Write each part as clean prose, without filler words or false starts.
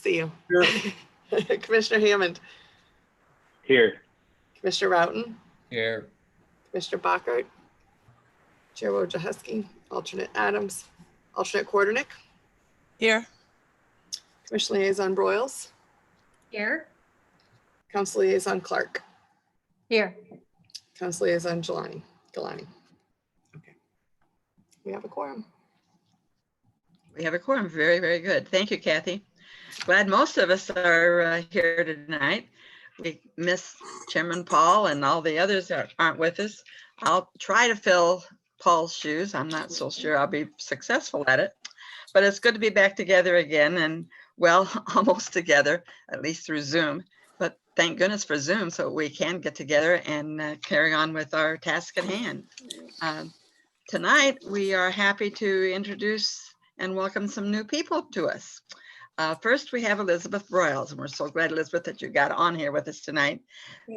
See you. Here. Commissioner Hammond, Here. Commissioner Roughton, Here. Commissioner Bockert, Chair Wojciechowski, Alternate Adams, Alternate Quarternick, Here. Commissioner Liaison Broyles, Here. Council Liaison Clark, Here. Council Liaison Galani. Okay. We have a quorum. We have a quorum. Very, very good. Thank you, Kathy. Glad most of us are here tonight. We miss Chairman Paul and all the others that aren't with us. I'll try to fill Paul's shoes. I'm not so sure I'll be successful at it, but it's good to be back together again and, well, almost together, at least through Zoom. But thank goodness for Zoom so we can get together and carry on with our task at hand. Tonight, we are happy to introduce and welcome some new people to us. First, we have Elizabeth Broyles, and we're so glad, Elizabeth, that you got on here with us tonight.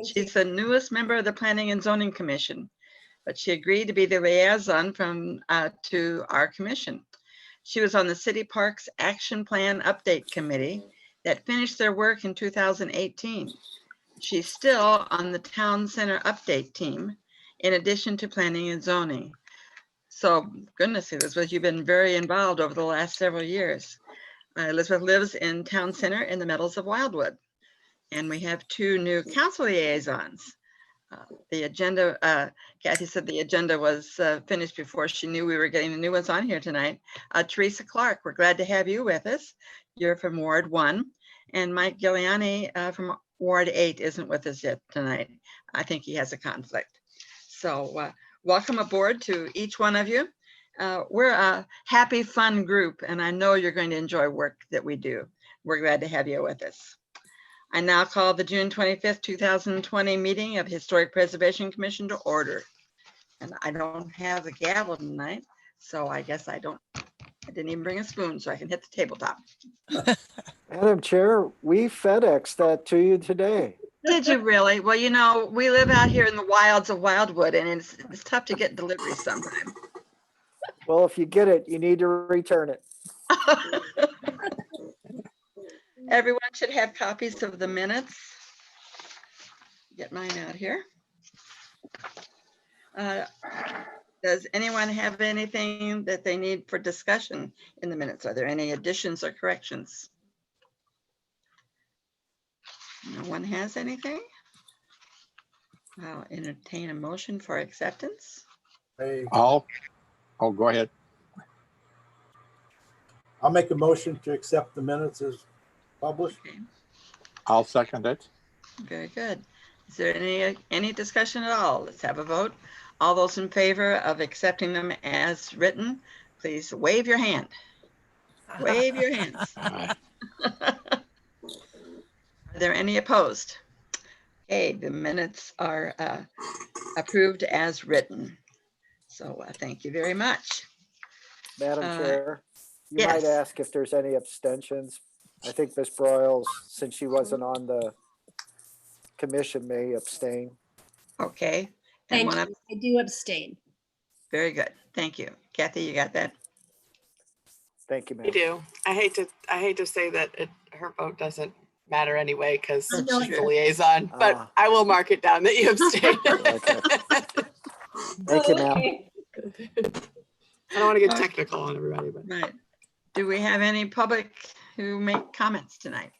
She's the newest member of the Planning and Zoning Commission, but she agreed to be the liaison to our commission. She was on the City Parks Action Plan Update Committee that finished their work in 2018. She's still on the Town Center Update team, in addition to Planning and Zoning. So, goodness, Elizabeth, you've been very involved over the last several years. Elizabeth lives in Town Center in the Meadows of Wildwood. And we have two new council liaisons. The agenda, Kathy said the agenda was finished before she knew we were getting the new ones on here tonight. Teresa Clark, we're glad to have you with us. You're from Ward 1. And Mike Giuliani from Ward 8 isn't with us yet tonight. I think he has a conflict. So welcome aboard to each one of you. We're a happy, fun group, and I know you're going to enjoy work that we do. We're glad to have you with us. I now call the June 25th, 2020 meeting of Historic Preservation Commission to order. And I don't have the gavel tonight, so I guess I didn't even bring a spoon so I can hit the tabletop. Madam Chair, we FedExed that to you today. Did you really? Well, you know, we live out here in the wilds of Wildwood, and it's tough to get deliveries sometimes. Well, if you get it, you need to return it. Everyone should have copies of the minutes. Get mine out here. Does anyone have anything that they need for discussion in the minutes? Are there any additions or corrections? No one has anything? I'll entertain a motion for acceptance. Hey, Oh, go ahead. I'll make a motion to accept the minutes as published. Okay, I'll second it. very good. Is there any discussion at all? Let's have a vote. All those in favor of accepting them as written, please wave your hand. Wave your hands. Are there any opposed? Okay, the minutes are approved as written. So thank you very much. Madam Chair, you yes. might ask if there's any abstentions. I think Ms. Broyles, since she wasn't on the commission, may abstain. Okay. And Thank you. I do abstain. Very good. Thank you. Kathy, you got that? Thank you, I ma'am. do. I hate to say that her vote doesn't matter anyway because That's she's the true. liaison, but I will mark it down that you abstain. Okay. Thank you, ma'am. I don't want to get technical on everybody, but Right. Do we have any public who make comments tonight?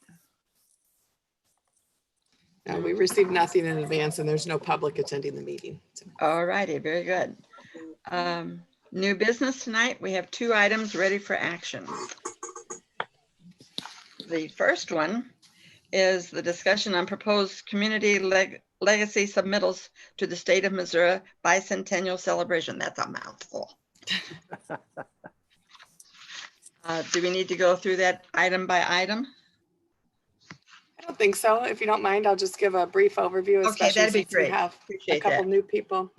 we received nothing in advance and there's no public attending the meeting. So. All righty, very good. New business tonight, we have 2 items ready for action. The first one is the discussion on proposed community legacy submittals to the state of Missouri bicentennial celebration. That's a mouthful. Do we need to go through that item by item? I don't think so. If you don't mind, I'll just give a brief overview. Okay, that'd be since great. We have Appreciate a couple that. new people.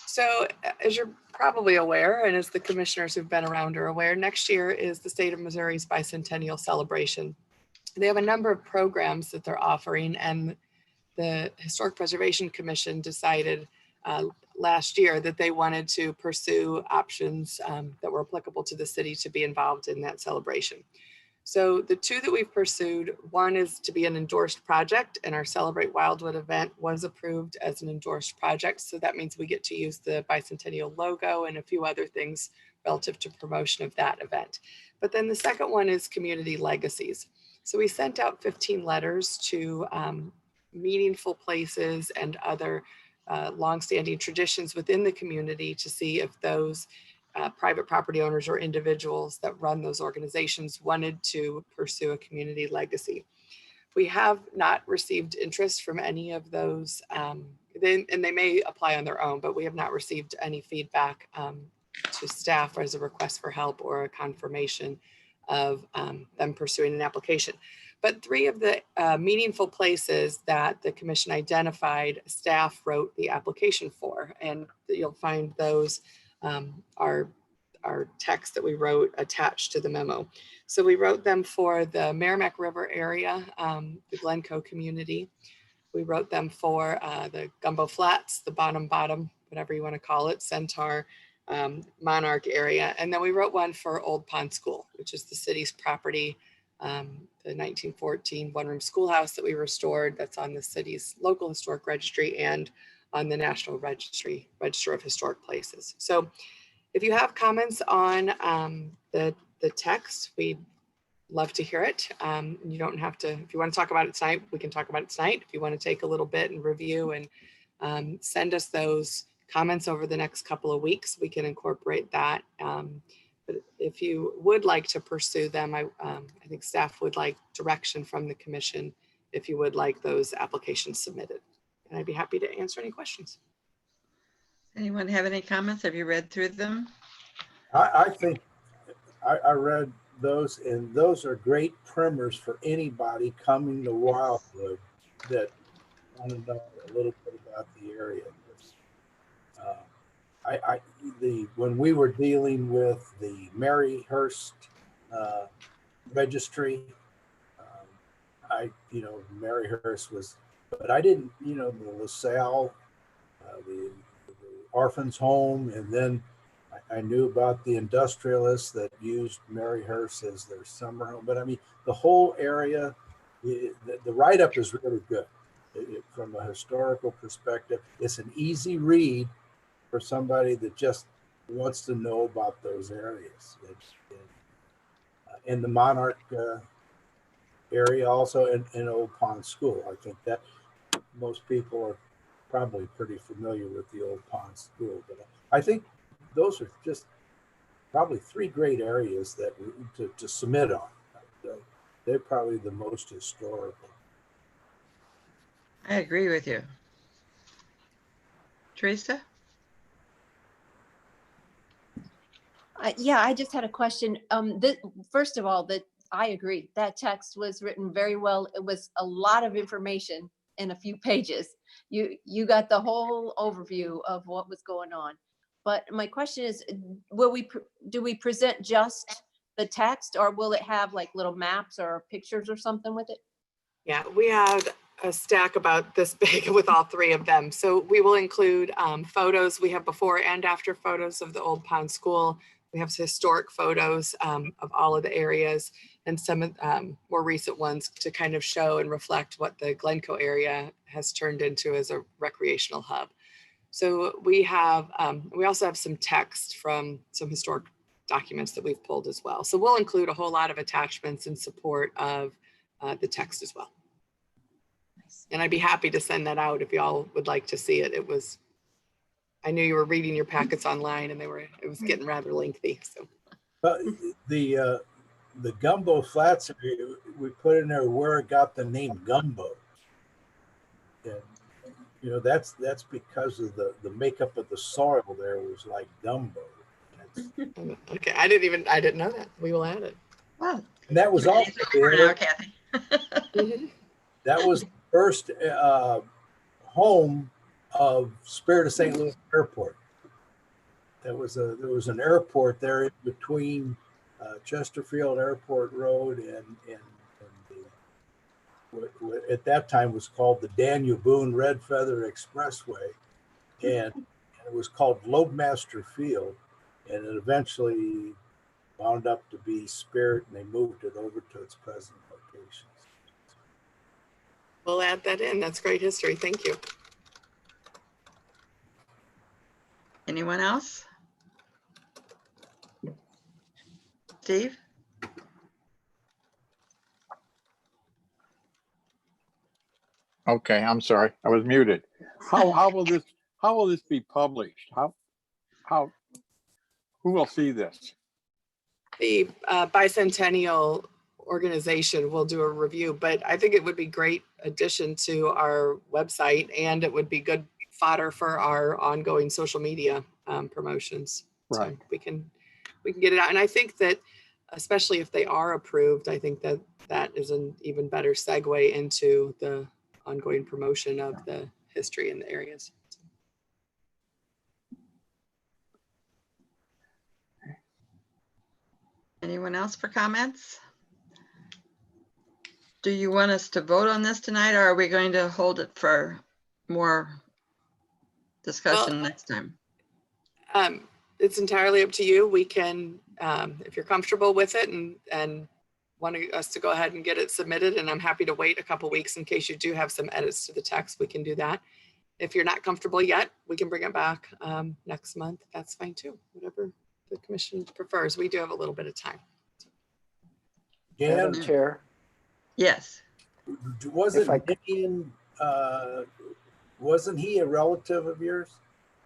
So as you're probably aware, and as the commissioners who've been around are aware, next year is the state of Missouri's bicentennial celebration. They have a number of programs that they're offering, and the Historic Preservation Commission decided last year that they wanted to pursue options that were applicable to the city to be involved in that celebration. So the two that we've pursued, one is to be an endorsed project, and our Celebrate Wildwood event was approved as an endorsed project. So that means we get to use the bicentennial logo and a few other things relative to promotion of that event. But then the second one is community legacies. So we sent out 15 letters to meaningful places and other longstanding traditions within the community to see if those private property owners or individuals that run those organizations wanted to pursue a community legacy. We have not received interest from any of those, and they may apply on their own, but we have not received any feedback to staff as a request for help or a confirmation of them pursuing an application. But 3 of the meaningful places that the commission identified, staff wrote the application for, and you'll find those our text that we wrote attached to the memo. So we wrote them for the Merrimack River area, the Glencoe community. We wrote them for the Gumbo Flats, the bottom, whatever you want to call it, Centaur, Monarch area. And then we wrote one for Old Pond School, which is the city's property, the 1914 one-room schoolhouse that we restored. That's on the city's local historic registry and on the National Register of Historic Places. So if you have comments on the text, we'd love to hear it. You don't have to, if you want to talk about it tonight, we can talk about it tonight. If you want to take a little bit and review and send us those comments over the next couple of weeks, we can incorporate that. But if you would like to pursue them, I think staff would like direction from the commission if you would like those applications submitted. And I'd be happy to answer any questions. Anyone have any comments? Have you read through them? I think I read those, and those are great primers for anybody coming to Wildwood that want to know a little bit about the area. When we were dealing with the Maryhurst registry, Maryhurst was, but I didn't, the LaSalle, the orphans home, and then I knew about the industrialists that used Maryhurst as their summer home. But I mean, the whole area, the write-up is really good. From a historical perspective, it's an easy read for somebody that just wants to know about those areas. In the Monarch area, also in Old Pond School, I think that most people are probably pretty familiar with the Old Pond School. But I think those are just probably 3 great areas that to submit on. They're probably the most historical. I agree with you. Teresa? Yeah, I just had a question. First of all, that I agree. That text was written very well. It was a lot of information in a few pages. You got the whole overview of what was going on. But my question is, do we present just the text, or will it have like little maps or pictures or something with it? Yeah, we had a stack about this big with all 3 of them. So we will include photos. We have before and after photos of the Old Pond School. We have historic photos of all of the areas, and some more recent ones to kind of show and reflect what the Glencoe area has turned into as a recreational hub. So we also have some text from some historic documents that we've pulled as well. So we'll include a whole lot of attachments in support of the text as well. And I'd be happy to send that out if y'all would like to see it. I knew you were reading your packets online, and it was getting rather lengthy. So The Gumbo Flats, we put in there where it got the name Gumbo. And that's because of the makeup of the soil there was like gumbo. okay, I didn't know that. We will add it. Wow. And that was also Now, Kathy. that was the first home of Spirit of St. Louis Airport. There was an airport there in between Chesterfield Airport Road and what at that time was called the Daniel Boone Red Feather Expressway, and it was called Lobemaster Field, and it eventually wound up to be Spirit, and they moved it over to its present locations. We'll add that in. That's great history. Thank you. Anyone else? Steve? Okay, I'm sorry, I was muted. How will this be published? Who will see this? The bicentennial organization will do a review, but I think it would be great addition to our website, and it would be good fodder for our ongoing social media promotions. Right. So we can get it out. And I think that, especially if they are approved, I think that that is an even better segue into the ongoing promotion of the history in the areas. Anyone else for comments? Do you want us to vote on this tonight, or are we going to hold it for more discussion next time? It's entirely up to you. We can, if you're comfortable with it and want us to go ahead and get it submitted, and I'm happy to wait a couple weeks in case you do have some edits to the text, we can do that. If you're not comfortable yet, we can bring it back next month. That's fine too, whatever the commission prefers. We do have a little bit of time. Jan, Madam Chair, Yes. wasn't If I- Ninian, wasn't he a relative of yours?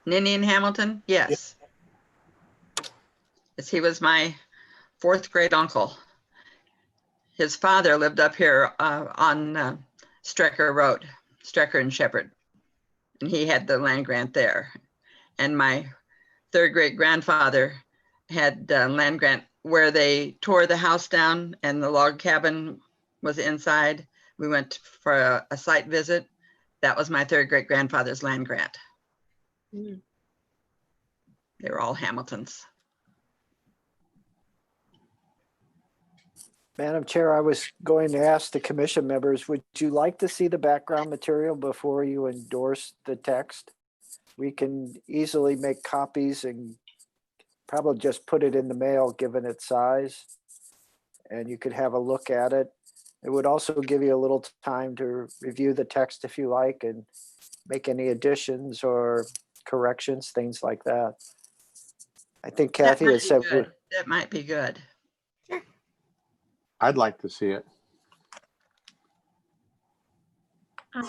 Ninian Hamilton? Yes. Yes, he was my 4th grade uncle. His father lived up here on Strecker Road, Strecker and Shepherd. And he had the land grant there. And my 3rd great grandfather had land grant where they tore the house down and the log cabin was inside. We went for a site visit. That was my 3rd great grandfather's land grant. Mm. They were all Hamiltons. Madam Chair, I was going to ask the commission members, would you like to see the background material before you endorse the text? We can easily make copies and probably just put it in the mail, given its size. And you could have a look at it. It would also give you a little time to review the text if you like and make any additions or corrections, things like that. I think That Kathy might had be said, good. That might be good. I'd like to see it. I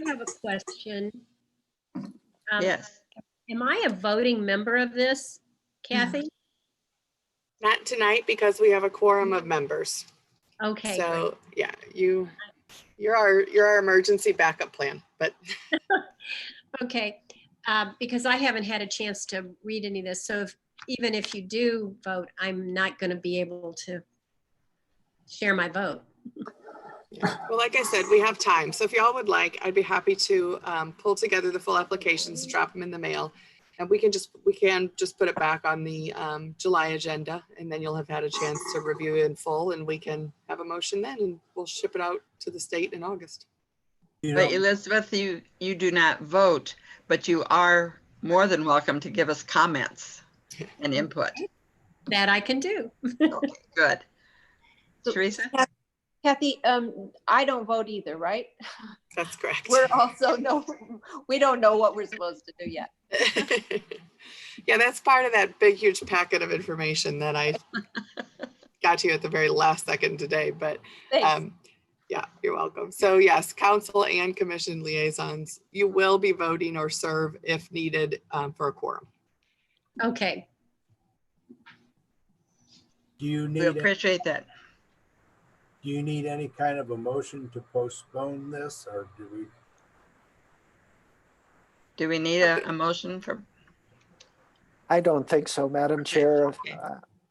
have a question. Yes. Am I a voting member of this, Kathy? Not tonight because we have a quorum of members. Okay. So yeah, you're our emergency backup plan, but Okay, because I haven't had a chance to read any of this, so even if you do vote, I'm not going to be able to share my vote. well, like I said, we have time. So if y'all would like, I'd be happy to pull together the full applications, drop them in the mail, and we can just put it back on the July agenda, and then you'll have had a chance to review it in full, and we can have a motion then, and we'll ship it out to the state in August. You But know, Elizabeth, you do not vote, but you are more than welcome to give us comments and input. That I can do. Okay, good. So, Teresa? Kathy, I don't vote either, right? That's correct. We're also we don't know what we're supposed to do yet. Yeah, that's part of that big, huge packet of information that I got to you at the very last second today. But Thanks. yeah, you're welcome. So yes, council and commission liaisons, you will be voting or serve if needed for a quorum. Okay, do you We need, appreciate that. do you need any kind of a motion to postpone this, or do we? Do we need a motion for? I don't think so, Madam Chair. Okay.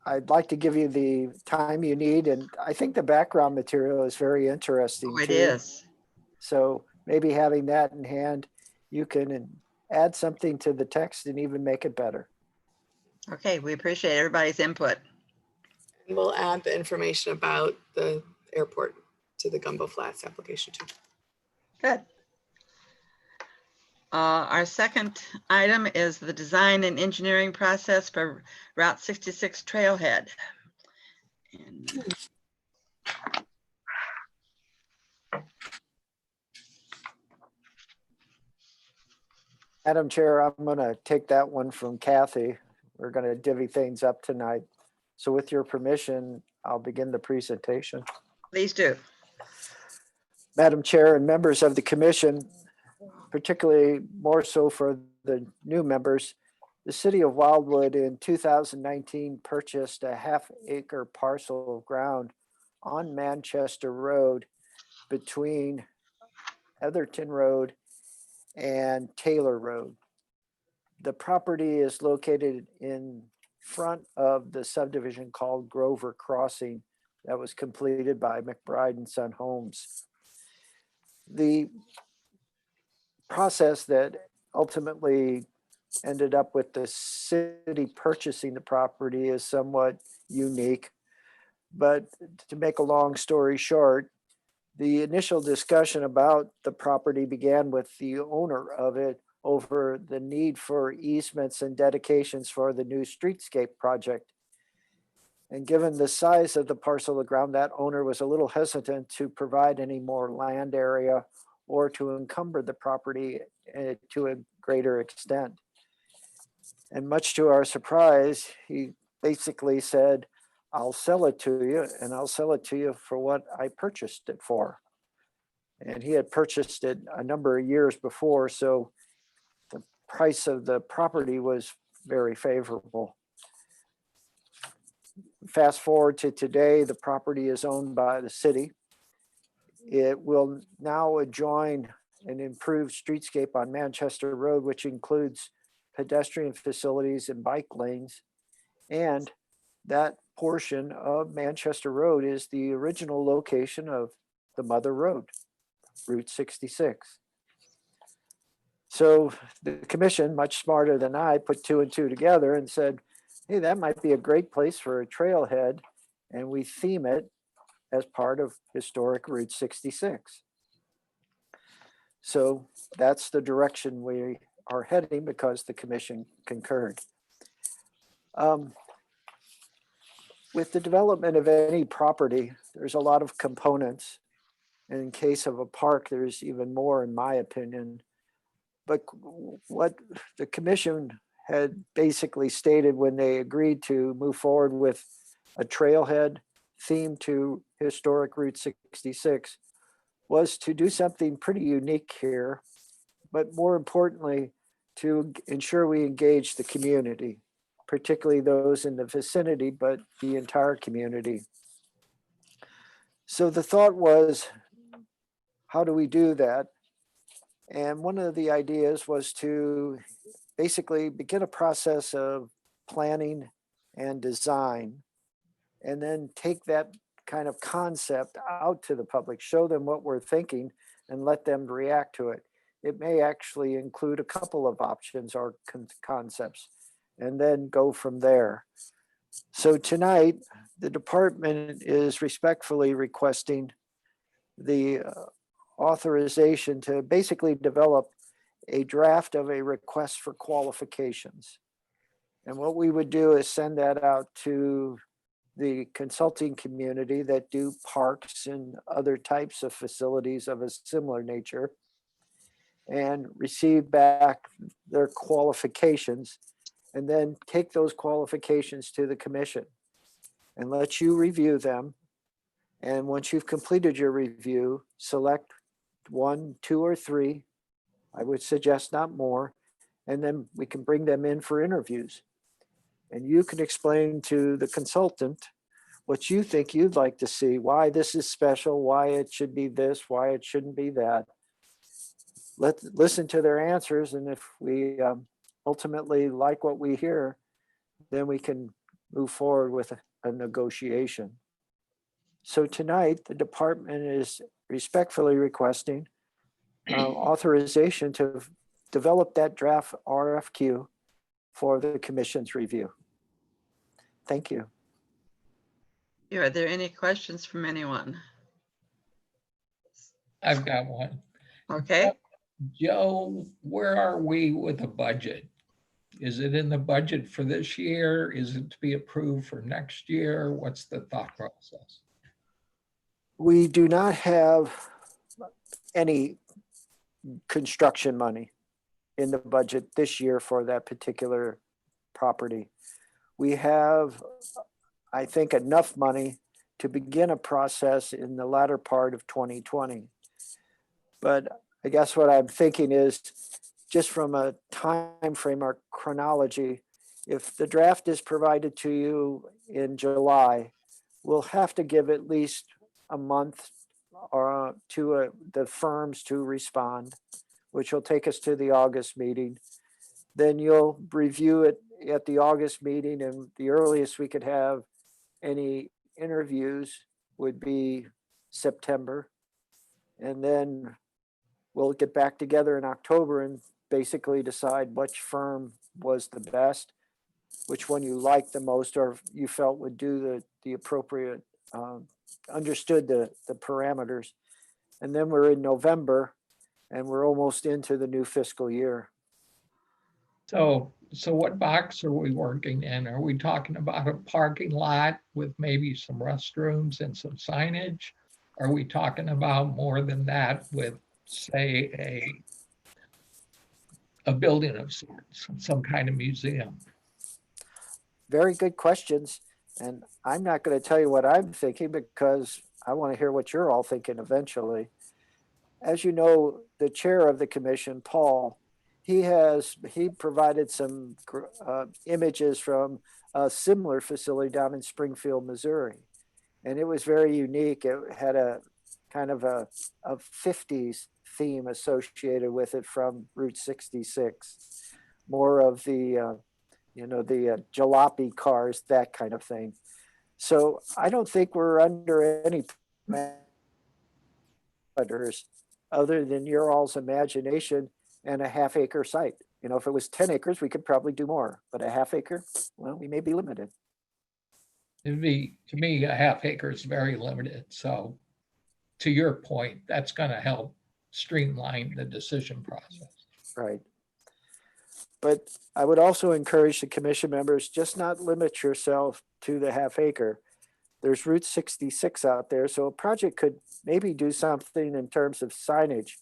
I'd like to give you the time you need, and I think the background material is very interesting Oh, it too. is. So maybe having that in hand, you can add something to the text and even make it better. Okay, we appreciate everybody's input. And we'll add the information about the airport to the Gumbo Flats application too. Good. Our second item is the design and engineering process for Route 66 Trailhead. And Madam Chair, I'm going to take that one from Kathy. We're going to divvy things up tonight. So with your permission, I'll begin the presentation. please do. Madam Chair and members of the commission, particularly more so for the new members, the city of Wildwood in 2019 purchased a half-acre parcel of ground on Manchester Road between Etherton Road and Taylor Road. The property is located in front of the subdivision called Grover Crossing that was completed by McBride and Son Homes. The process that ultimately ended up with the city purchasing the property is somewhat unique. But to make a long story short, the initial discussion about the property began with the owner of it over the need for easements and dedications for the new streetscape project. And given the size of the parcel of ground, that owner was a little hesitant to provide any more land area or to encumber the property to a greater extent. And much to our surprise, he basically said, I'll sell it to you, and I'll sell it to you for what I purchased it for. And he had purchased it a number of years before, so the price of the property was very favorable. Fast forward to today, the property is owned by the city. It will now adjoin an improved streetscape on Manchester Road, which includes pedestrian facilities and bike lanes. And that portion of Manchester Road is the original location of the Mother Road, Route 66. So the commission, much smarter than I, put two and two together and said, hey, that might be a great place for a trailhead. And we theme it as part of historic Route 66. So that's the direction we are heading because the commission concurred. With the development of any property, there's a lot of components. And in case of a park, there's even more, in my opinion. But what the commission had basically stated when they agreed to move forward with a trailhead themed to historic Route 66 was to do something pretty unique here, but more importantly, to ensure we engage the community, particularly those in the vicinity, but the entire community. So the thought was, how do we do that? And one of the ideas was to basically begin a process of planning and design, and then take that kind of concept out to the public, show them what we're thinking, and let them react to it. It may actually include a couple of options or concepts, and then go from there. So tonight, the department is respectfully requesting the authorization to basically develop a draft of a request for qualifications. And what we would do is send that out to the consulting community that do parks and other types of facilities of a similar nature, and receive back their qualifications, and then take those qualifications to the commission and let you review them. And once you've completed your review, select 1, 2, or 3. I would suggest not more. And then we can bring them in for interviews. And you can explain to the consultant what you think you'd like to see, why this is special, why it should be this, why it shouldn't be that. Listen to their answers. And if we ultimately like what we hear, then we can move forward with a negotiation. So tonight, the department is respectfully requesting authorization to develop that draft RFQ for the commission's review. Thank you. Are there any questions from anyone? I've got one. Okay. Joe, where are we with the budget? Is it in the budget for this year? Is it to be approved for next year? What's the thought process? We do not have any construction money in the budget this year for that particular property. We have, I think, enough money to begin a process in the latter part of 2020. But I guess what I'm thinking is, just from a time frame or chronology, if the draft is provided to you in July, we'll have to give at least a month or to the firms to respond, which will take us to the August meeting. Then you'll review it at the August meeting, and the earliest we could have any interviews would be September. And then we'll get back together in October and basically decide which firm was the best, which one you liked the most, or you felt would do the appropriate, understood the parameters. And then we're in November and we're almost into the new fiscal year. So what box are we working in? Are we talking about a parking lot with maybe some restrooms and some signage? Are we talking about more than that with, say, a building of sorts, some kind of museum? Very good questions. And I'm not going to tell you what I'm thinking because I want to hear what you're all thinking eventually. As you know, the chair of the commission, Paul, he provided some images from a similar facility down in Springfield, Missouri. And it was very unique. It had a kind of a 50s theme associated with it from Route 66. More of the, the jalopy cars, that kind of thing. So I don't think we're under any parameters other than your all's imagination and a half-acre site. If it was 10 acres, we could probably do more, but a half acre, well, we may be limited. To me, a half acre is very limited. So to your point, that's going to help streamline the decision process. Right. But I would also encourage the commission members, just not limit yourself to the half acre. There's Route 66 out there. So a project could maybe do something in terms of signage,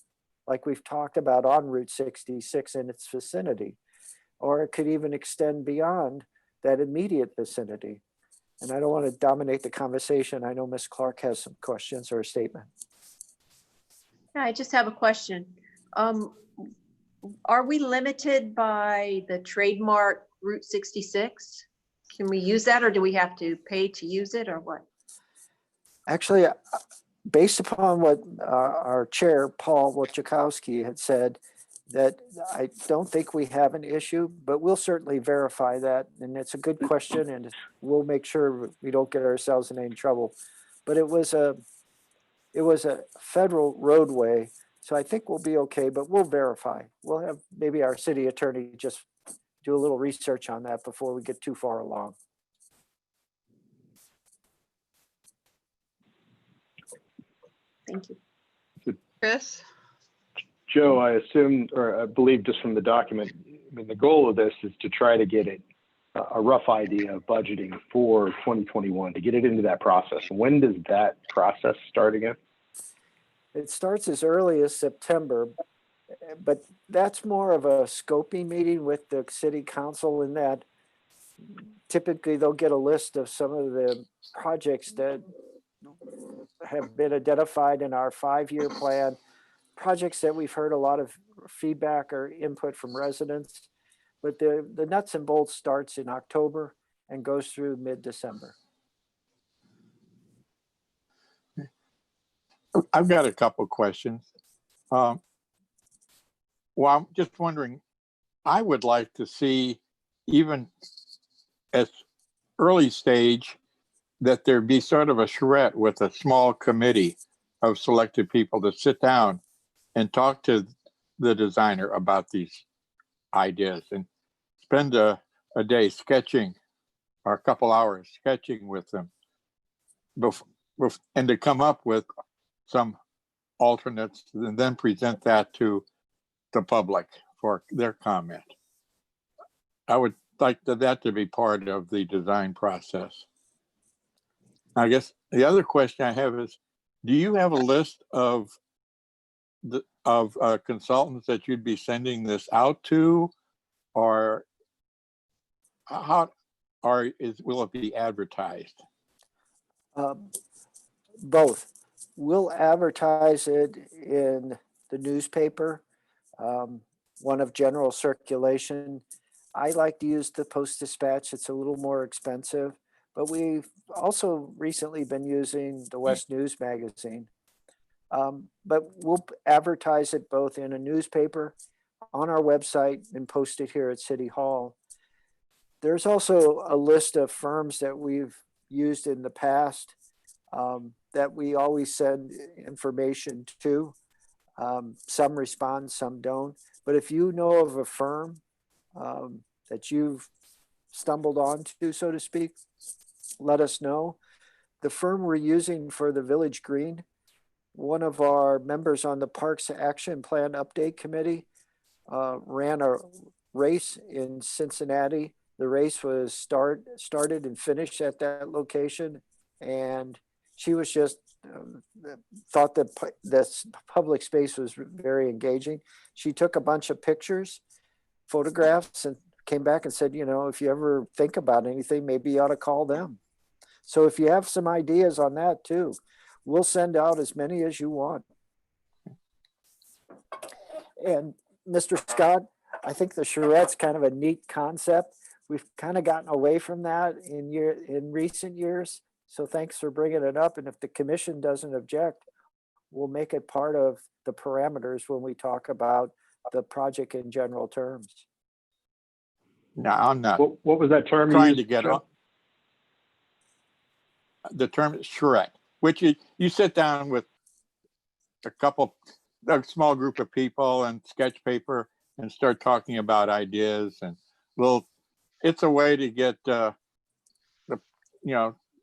like we've talked about on Route 66 in its vicinity, or it could even extend beyond that immediate vicinity. And I don't want to dominate the conversation. I know Ms. Clark has some questions or a statement. Yeah, I just have a question. Are we limited by the trademark Route 66? Can we use that, or do we have to pay to use it, or what? Actually, based upon what our chair, Paul Wojciechowski, had said, that I don't think we have an issue, but we'll certainly verify that. And it's a good question, and we'll make sure we don't get ourselves in any trouble. But it was a federal roadway, so I think we'll be okay, but we'll verify. We'll have maybe our city attorney just do a little research on that before we get too far along. Thank you. Chris? Joe, I assume, or I believe just from the document, I mean, the goal of this is to try to get it a rough idea of budgeting for 2021, to get it into that process. When does that process start again? It starts as early as September, but that's more of a scoping meeting with the city council, in that typically they'll get a list of some of the projects that have been identified in our 5-year plan, projects that we've heard a lot of feedback or input from residents, but the nuts and bolts starts in October and goes through mid-December. I've got a couple questions. Well, I'm just wondering, I would like to see, even at early stage, that there be sort of a charrette with a small committee of selected people to sit down and talk to the designer about these ideas and spend a day sketching, or a couple hours sketching with them, and to come up with some alternates and then present that to the public for their comment. I would like that to be part of the design process. I guess the other question I have is, do you have a list of consultants that you'd be sending this out to, or how, or will it be advertised? Both. We'll advertise it in the newspaper, one of general circulation. I like to use the Post-Dispatch. It's a little more expensive, but we've also recently been using the West News magazine. But we'll advertise it both in a newspaper, on our website, and post it here at City Hall. There's also a list of firms that we've used in the past that we always send information to. Some respond, some don't. But if you know of a firm that you've stumbled onto, so to speak, let us know. The firm we're using for the Village Green, one of our members on the Parks Action Plan Update Committee ran a race in Cincinnati. The race was started and finished at that location, and she was just thought that this public space was very engaging. She took a bunch of pictures, photographs, and came back and said, you know, if you ever think about anything, maybe you ought to call them. So if you have some ideas on that too, we'll send out as many as you want. And Mr. Scott, I think the charette's kind of a neat concept. We've kind of gotten away from that in recent years. So thanks for bringing it up. And if the commission doesn't object, we'll make it part of the parameters when we talk about the project in general terms. No, I'm not What was that term? trying to get on. The term is charrette, which you sit down with a small group of people and sketch paper and start talking about ideas, and it's a way to get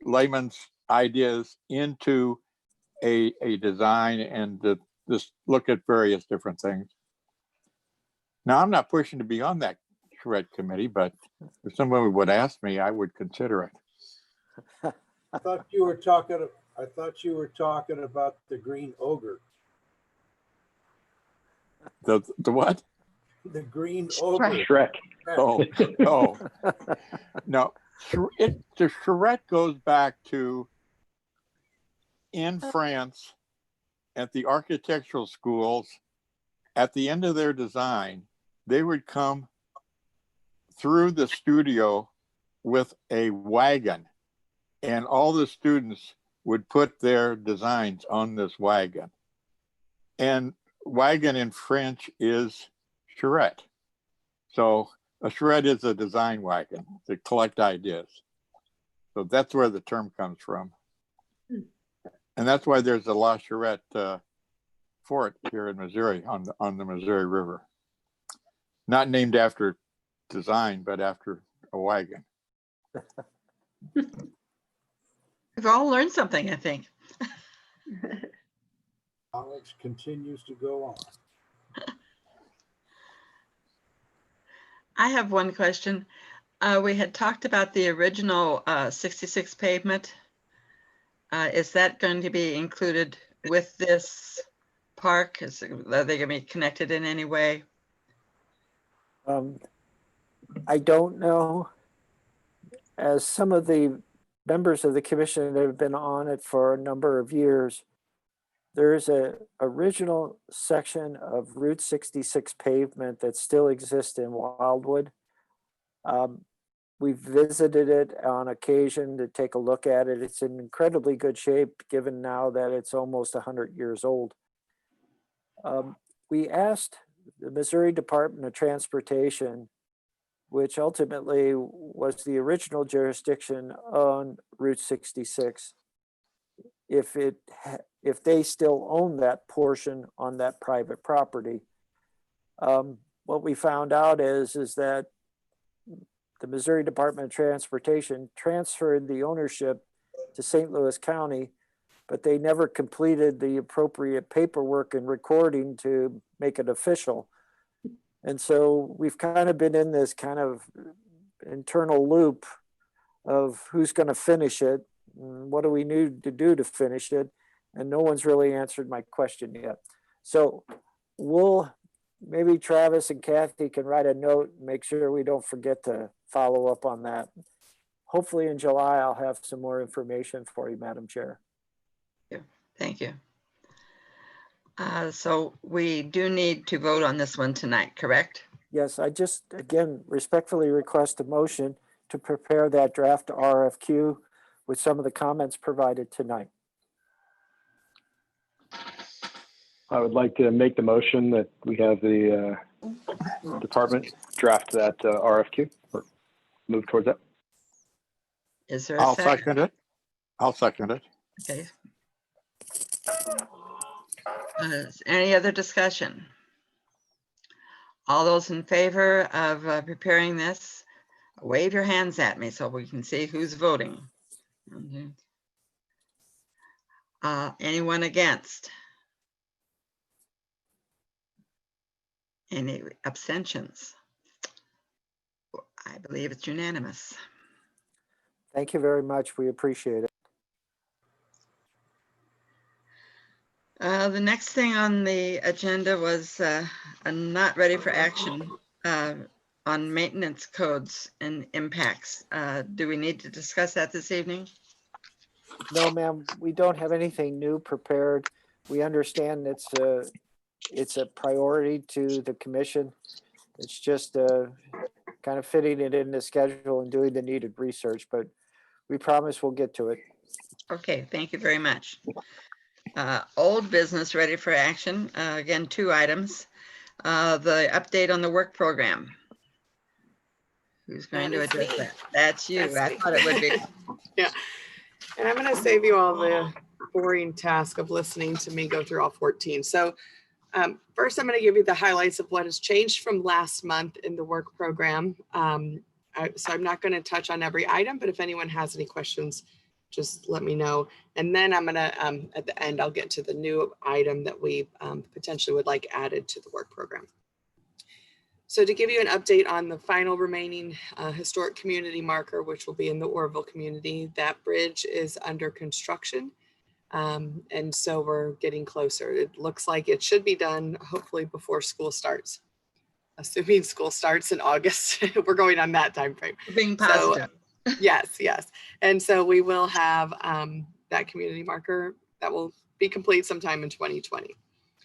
layman's ideas into a design and to just look at various different things. Now, I'm not pushing to be on that charrette committee, but if somebody would ask me, I would consider it. I thought you were talking about the green ogre. The what? The green ogre. Shrek. Oh, no. The charrette goes back to in France at the architectural schools. At the end of their design, they would come through the studio with a wagon, and all the students would put their designs on this wagon. And wagon in French is charrette. So a charrette is a design wagon to collect ideas. So that's where the term comes from. And that's why there's a La Charrette fort here in Missouri on the Missouri River. Not named after design, but after a wagon. We've all learned something, I think. Knowledge continues to go on. I have one question. We had talked about the original 66 pavement. Is that going to be included with this park? Are they going to be connected in any way? I don't know. As some of the members of the commission that have been on it for a number of years, there's a original section of Route 66 pavement that still exists in Wildwood. We've visited it on occasion to take a look at it. It's in incredibly good shape, given now that it's almost 100 years old. We asked the Missouri Department of Transportation, which ultimately was the original jurisdiction on Route 66, if they still own that portion on that private property. What we found out is that the Missouri Department of Transportation transferred the ownership to St. Louis County, but they never completed the appropriate paperwork and recording to make it official. And so we've kind of been in this kind of internal loop of who's going to finish it, and what do we need to do to finish it, and no one's really answered my question yet. So maybe Travis and Kathy can write a note and make sure we don't forget to follow up on that. Hopefully in July, I'll have some more information for you, Madam Chair. Thank you. So we do need to vote on this one tonight, correct? Yes, I just, again, respectfully request a motion to prepare that draft RFQ with some of the comments provided tonight. I would like to make the motion that we have the department draft that RFQ or move towards that. Is there a I'll second? second it. I'll second it. Okay. Any other discussion? All those in favor of preparing this, wave your hands at me so we can see who's voting. Anyone against? Any abstentions? I believe it's unanimous. Thank you very much. We appreciate it. The next thing on the agenda was a not ready for action on maintenance codes and impacts. Do we need to discuss that this evening? No, ma'am, we don't have anything new prepared. We understand it's a priority to the commission. It's just kind of fitting it in the schedule and doing the needed research, but we promise we'll get to it. Okay, thank you very much. Old business ready for action. Again, 2 items. The update on the work program. Who's going to address that? That's you. That's I me. thought it would be. Yeah. And I'm going to save you all the boring task of listening to me go through all 14. So first, I'm going to give you the highlights of what has changed from last month in the work program. So I'm not going to touch on every item, but if anyone has any questions, just let me know. And then I'm going to, at the end, I'll get to the new item that we potentially would like added to the work program. So to give you an update on the final remaining historic community marker, which will be in the Orville community, that bridge is under construction. And so we're getting closer. It looks like it should be done hopefully before school starts. Assuming school starts in August, we're going on that time frame. Being positive. So, yes. And so we will have that community marker that will be complete sometime in 2020.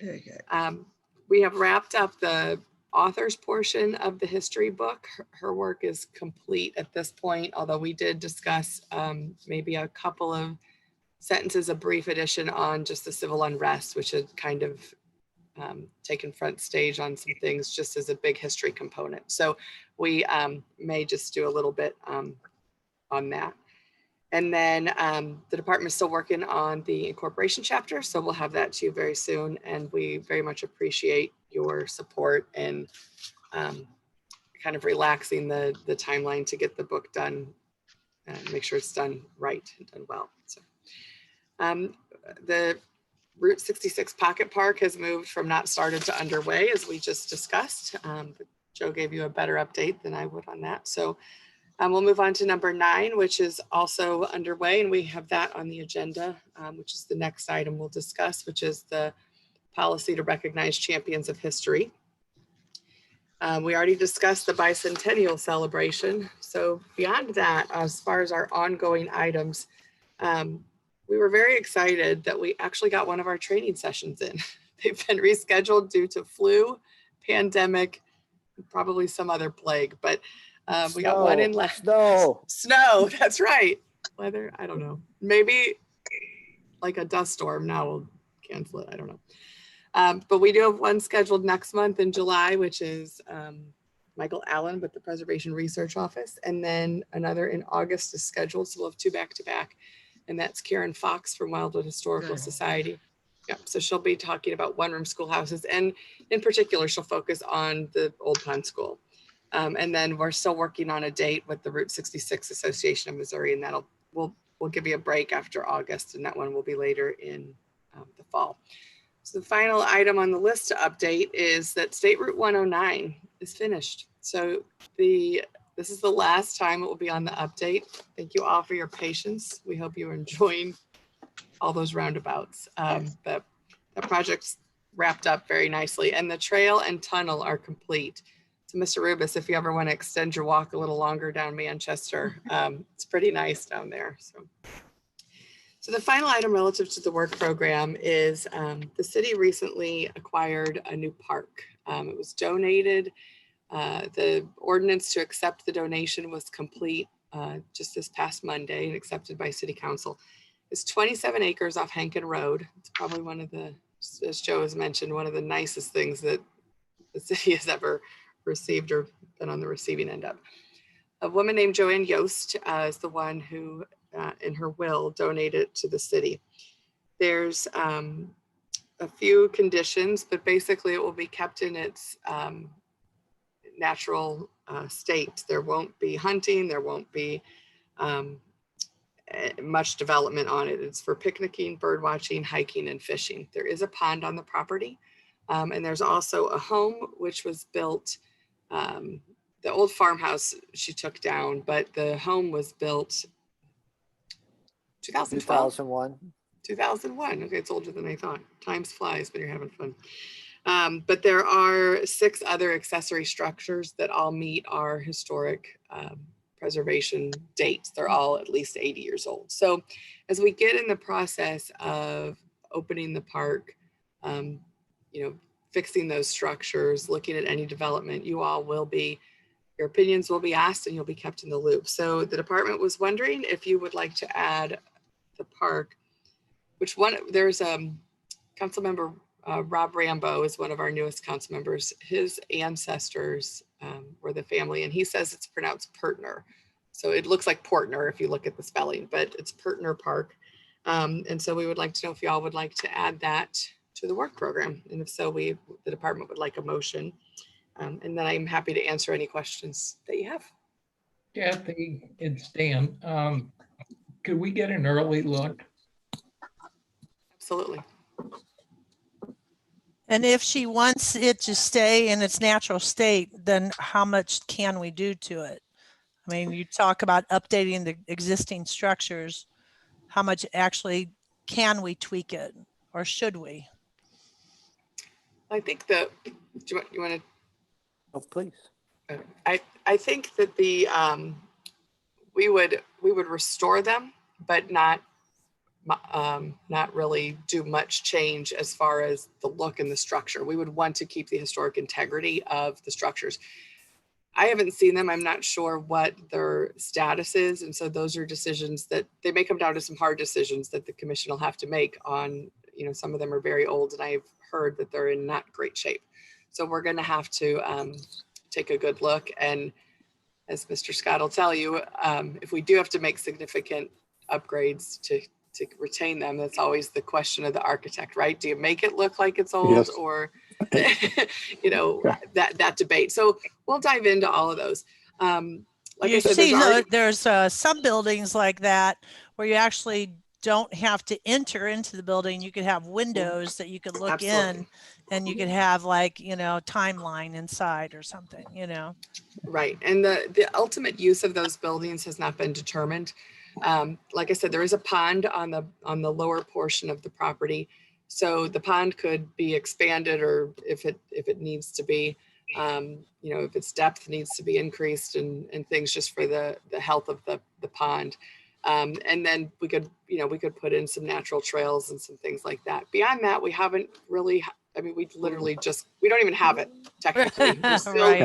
Very good. We have wrapped up the author's portion of the history book. Her work is complete at this point, although we did discuss maybe a couple of sentences, a brief addition on just the civil unrest, which had kind of taken front stage on some things just as a big history component. So we may just do a little bit on that. And then the department is still working on the incorporation chapter. So we'll have that to you very soon. And we very much appreciate your support and kind of relaxing the timeline to get the book done and make sure it's done right and done well. So the Route 66 Pocket Park has moved from not started to underway, as we just discussed. But Joe gave you a better update than I would on that. So we'll move on to number 9, which is also underway, and we have that on the agenda, which is the next item we'll discuss, which is the policy to recognize champions of history. We already discussed the bicentennial celebration. So beyond that, as far as our ongoing items, we were very excited that we actually got one of our training sessions in. They've been rescheduled due to flu, pandemic, probably some other plague, but we got one in last. Snow, that's right. Weather, I don't know. Maybe like a dust storm now will cancel it. I don't know. But we do have one scheduled next month in July, which is Michael Allen with the Preservation Research Office. And then another in August is scheduled. So we'll have 2 back-to-back. And that's Karen Fox from Wildwood Historical Society. Yeah, so she'll be talking about one-room schoolhouses. And in particular, she'll focus on the Old Pond School. And then we're still working on a date with the Route 66 Association of Missouri, and we'll give you a break after August, and that one will be later in the fall. So the final item on the list to update is that State Route 109 is finished. So this is the last time it will be on the update. Thank you all for your patience. We hope you're enjoying all those roundabouts. That project's wrapped up very nicely, and the trail and tunnel are complete. So Mr. Rubus, if you ever want to extend your walk a little longer down Manchester, it's pretty nice down there. So the final item relative to the work program is the city recently acquired a new park. It was donated. The ordinance to accept the donation was complete just this past Monday and accepted by City Council. It's 27 acres off Hankin Road. It's probably one of the, as Joe has mentioned, one of the nicest things that the city has ever received or been on the receiving end of. A woman named Joanne Yost is the one who, in her will, donated it to the city. There's a few conditions, but basically it will be kept in its natural state. There won't be hunting, there won't be much development on it. It's for picnicking, bird watching, hiking, and fishing. There is a pond on the property. And there's also a home which was built, the old farmhouse she took down, but the home was built 2012? 2001. 2001. Okay, it's older than I thought. Times flies when you're having fun. But there are 6 other accessory structures that all meet our historic preservation dates. They're all at least 80 years old. So as we get in the process of opening the park, fixing those structures, looking at any development, your opinions will be asked and you'll be kept in the loop. So the department was wondering if you would like to add the park, there's council member Rob Rambo is one of our newest council members. His ancestors were the family, and he says it's pronounced Pertner. So it looks like Portner if you look at the spelling, but it's Pertner Park. And so we would like to know if y'all would like to add that to the work program. And if so, the department would like a motion. And then I'm happy to answer any questions that you have. Kathy, it's Dan. Could we get an early look? Absolutely. And if she wants it to stay in its natural state, then how much can we do to it? I mean, you talk about updating the existing structures. How much actually can we tweak it, or should we? I think that, you want to? Oh, please. I think that we would restore them, but not really do much change as far as the look and the structure. We would want to keep the historic integrity of the structures. I haven't seen them. I'm not sure what their status is. And so those are decisions that they may come down to some hard decisions that the commission will have to make on, some of them are very old and I've heard that they're in not great shape. So we're going to have to take a good look. And as Mr. Scott will tell you, if we do have to make significant upgrades to retain them, that's always the question of the architect, right? Do you make it look like it's old? Yes. Or, that debate. So we'll dive into all of those. Like I said, there's some buildings like that where you actually don't have to enter into the building. You could have windows that you could look in, and you could have timeline inside or something, Right. And the ultimate use of those buildings has not been determined. Like I said, there is a pond on the lower portion of the property. So the pond could be expanded, or if it needs to be, if its depth needs to be increased and things just for the health of the pond. And then we could put in some natural trails and some things like that. Beyond that, we haven't really, we don't even have it technically.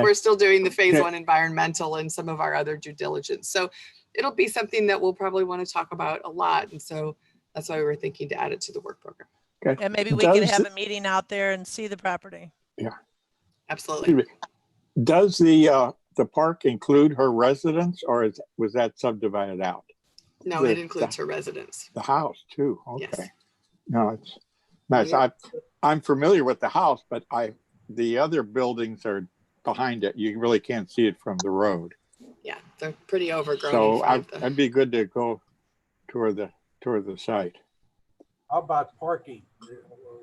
We're still doing the phase 1 environmental and some of our other due diligence. So it'll be something that we'll probably want to talk about a lot. And so that's why we were thinking to add it to the work program. Okay. And maybe we can have a meeting out there and see the property. Yeah. Absolutely. Does the park include her residence, or was that subdivided out? No, it includes her residence. The house too. Okay. Yes. No, it's nice. Yeah. I'm familiar with the house, but the other buildings are behind it. You really can't see it from the road. Yeah, they're pretty overgrown. So I'd be good to go tour the site. How about parking? Are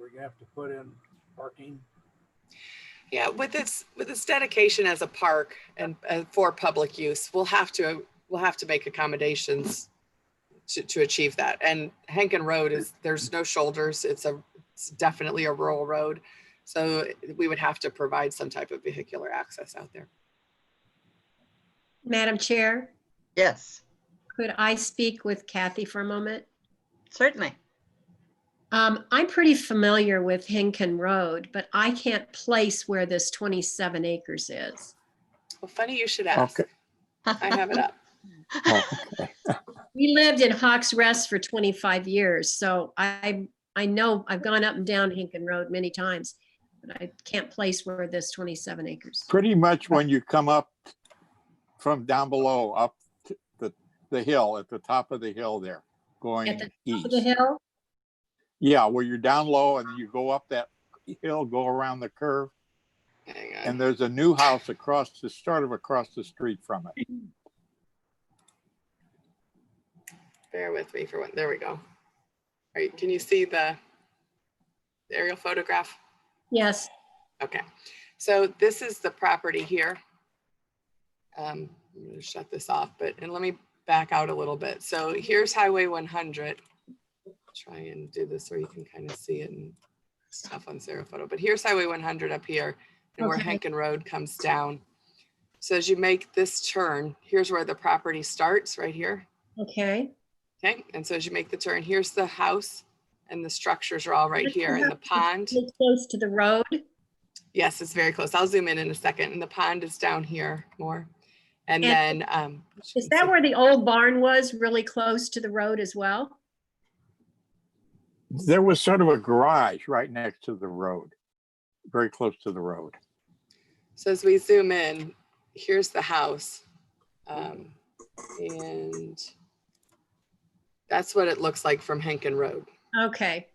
we gonna have to put in parking? Yeah, with its dedication as a park and for public use, we'll have to make accommodations to achieve that. And Henkin Road there's no shoulders. It's definitely a rural road. So we would have to provide some type of vehicular access out there. Madam Chair, Yes, could I speak with Kathy for a moment? certainly. I'm pretty familiar with Hinkin Road, but I can't place where this 27 acres is. Well, funny you should ask. Okay. I have it up. Oh, okay. We lived in Hawks Rest for 25 years, so I know I've gone up and down Hinkin Road many times, but I can't place where this 27 acres. Pretty much when you come up from down below, up to the hill, at the top of the hill there, going At the top east. of the hill? Yeah, where you're down low and you go up that hill, go around the curve, Hang on. and there's a new house across the street from it. Bear with me for one. There we go. All right, can you see the aerial photograph? Yes. Okay, so this is the property here. I'm going to shut this off, and let me back out a little bit. So here's Highway 100. Try and do this where you can kind of see it, and it's tough on Sarah photo, but here's Highway 100 up here and where Okay. Henkin Road comes down. So as you make this turn, here's where the property starts, right here. Okay. Okay, and so as you make the turn, here's the house and the structures are all right here, and the pond. It's close to the road. Yes, it's very close. I'll zoom in a second, and the pond is down here more. And And then Is that where the old barn was, really close to the road as well? There was sort of a garage right next to the road, very close to the road. So as we zoom in, here's the house. And that's what it looks like from Henkin Road. Okay.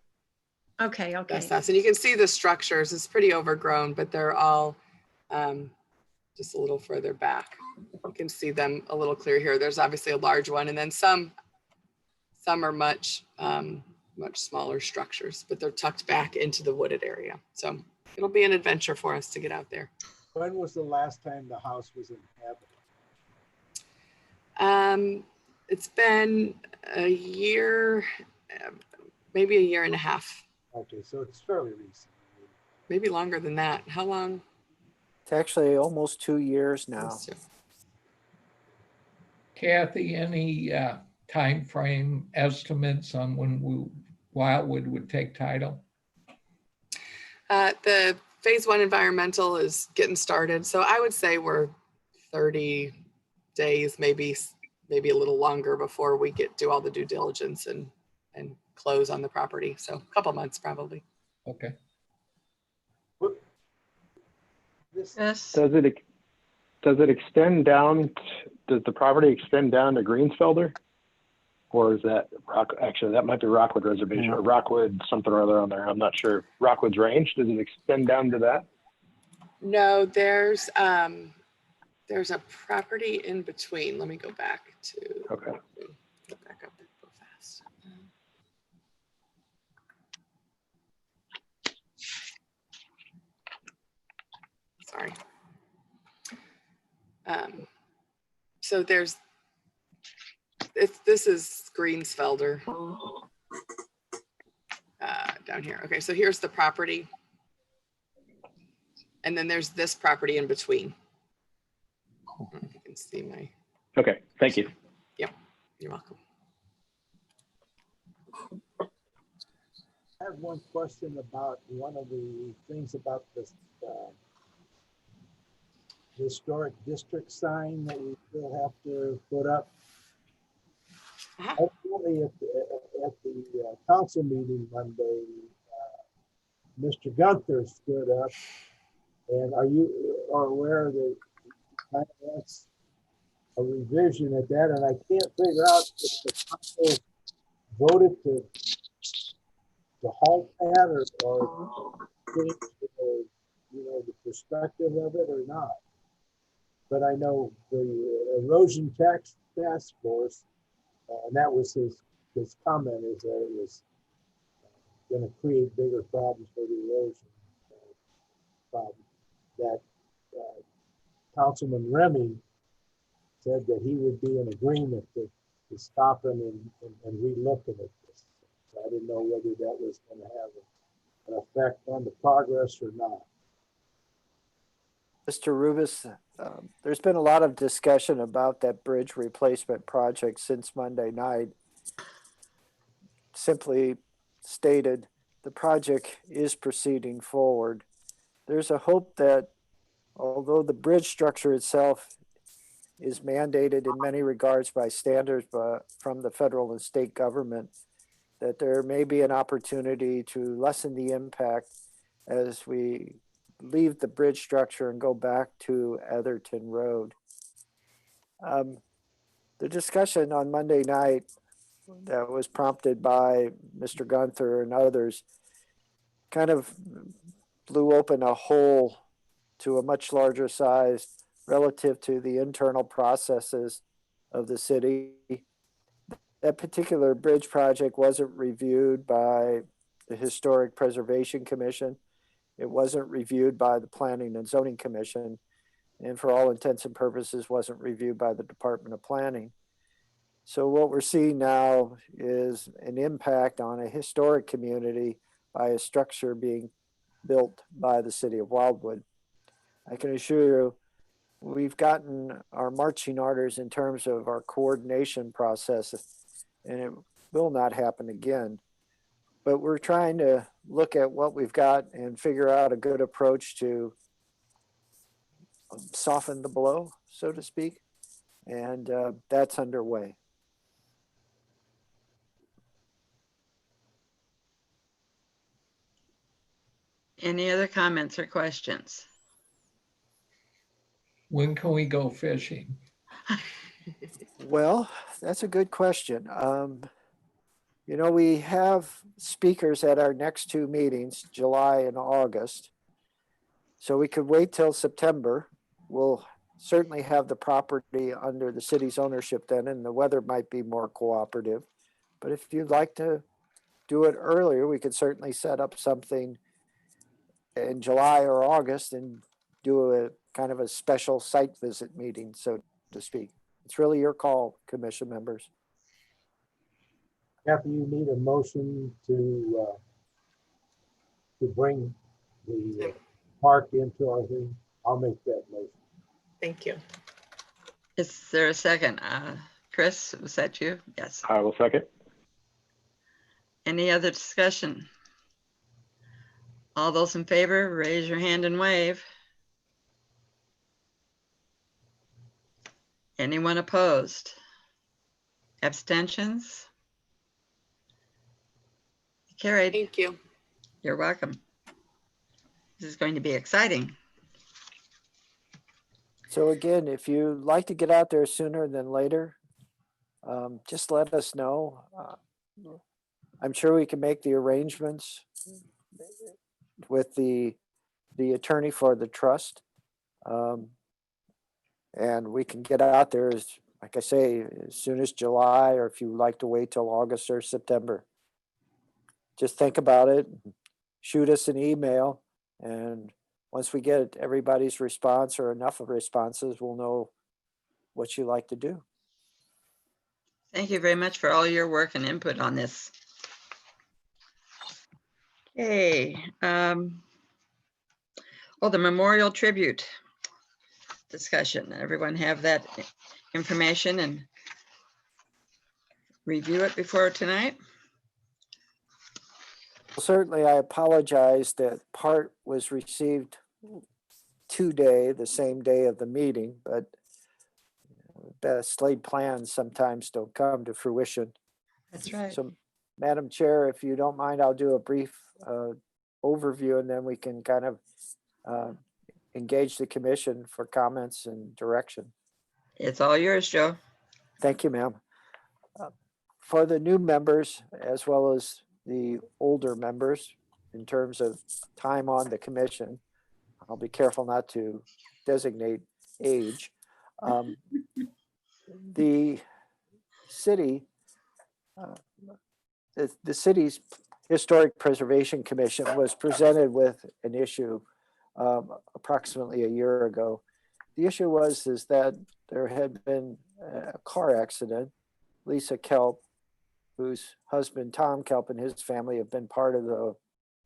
Okay, okay. That's us. And you can see the structures. It's pretty overgrown, but they're all just a little further back. You can see them a little clear here. There's obviously a large one, and then some are much smaller structures, but they're tucked back into the wooded area. So it'll be an adventure for us to get out there. When was the last time the house was inhabited? It's been a year, maybe a year and a half, Okay, so it's fairly recent. maybe longer than that. How long? It's actually almost 2 years now. Kathy, any time frame estimates on when Wildwood would take title? The phase 1 environmental is getting started. So I would say we're 30 days, maybe a little longer before we do all the due diligence and close on the property. So a couple months probably. Okay. This, Yes. Does it extend down? Does the property extend down to Greensfelder? Or is that actually that might be Rockwood Reservation or Rockwood something or other on there. I'm not sure. Rockwood's Range, does it extend down to that? No, there's a property in between. Let me go back to, Okay. go back up and go fast. Sorry. So this is Greensfelder down here. Okay, so here's the property. And then there's this property in between. I don't know if you can see my, Okay, thank you. you're welcome. I have one question about one of the things about this historic district sign that we still have to put up. Ultimately, at the council meeting Monday, Mr. Gunther stood up, and are aware that kind of wants a revision at that, and I can't figure out if the council voted to halt that or change the perspective of it or not. But I know the erosion task force, and that was his comment, is that it was going to create bigger problems for the erosion problem. that Councilman Remy said that he would be in agreement to stopping and relooking at this. So I didn't know whether that was going to have an effect on the progress or not. Mr. Rubis, there's been a lot of discussion about that bridge replacement project since Monday night. Simply stated, the project is proceeding forward. There's a hope that although the bridge structure itself is mandated in many regards by standards from the federal and state government, that there may be an opportunity to lessen the impact as we leave the bridge structure and go back to Atherton Road. The discussion on Monday night that was prompted by Mr. Gunther and others kind of blew open a hole to a much larger size relative to the internal processes of the city. That particular bridge project wasn't reviewed by the Historic Preservation Commission. It wasn't reviewed by the Planning and Zoning Commission, and for all intents and purposes wasn't reviewed by the Department of Planning. So what we're seeing now is an impact on a historic community by a structure being built by the city of Wildwood. I can assure you, we've gotten our marching orders in terms of our coordination process, and it will not happen again. But we're trying to look at what we've got and figure out a good approach to soften the blow, so to speak. And that's underway. Any other comments or questions? When can we go fishing? Well, that's a good question. You know, we have speakers at our next two meetings, July and August. So we could wait till September. We'll certainly have the property under the city's ownership then, and the weather might be more cooperative. But if you'd like to do it earlier, we could certainly set up something in July or August and do a kind of a special site visit meeting, so to speak. It's really your call, commission members. Kathy, you need a motion to bring the park into our thing. I'll make that motion. Thank you. Is there a second? Chris, was that you? Yes. I will second. Any other discussion? All those in favor, raise your hand and wave. Anyone opposed? Abstentions? Carried. Thank you. You're welcome. This is going to be exciting. So again, if you'd like to get out there sooner than later, just let us know. I'm sure we can make the arrangements with the attorney for the trust. And we can get out there, as, like I say, as soon as July, or if you like to wait till August or September. Just think about it, shoot us an email, and once we get everybody's response or enough of responses, we'll know what you like to do. Thank you very much for all your work and input on this. Okay. Oh, the memorial tribute discussion. Everyone have that information and review it before tonight? Certainly, I apologize that part was received today, the same day of the meeting, but best laid plans sometimes don't come to fruition. That's right. So, Madam Chair, if you don't mind, I'll do a brief overview, and then we can kind of engage the commission for comments and direction. It's all yours, Joe. Thank you, ma'am. For the new members, as well as the older members, in terms of time on the commission, I'll be careful not to designate age. The city, the city's Historic Preservation Commission was presented with an issue approximately a year ago. The issue was is that there had been a car accident. Lisa Kelp, whose husband Tom Kelp and his family have been part of the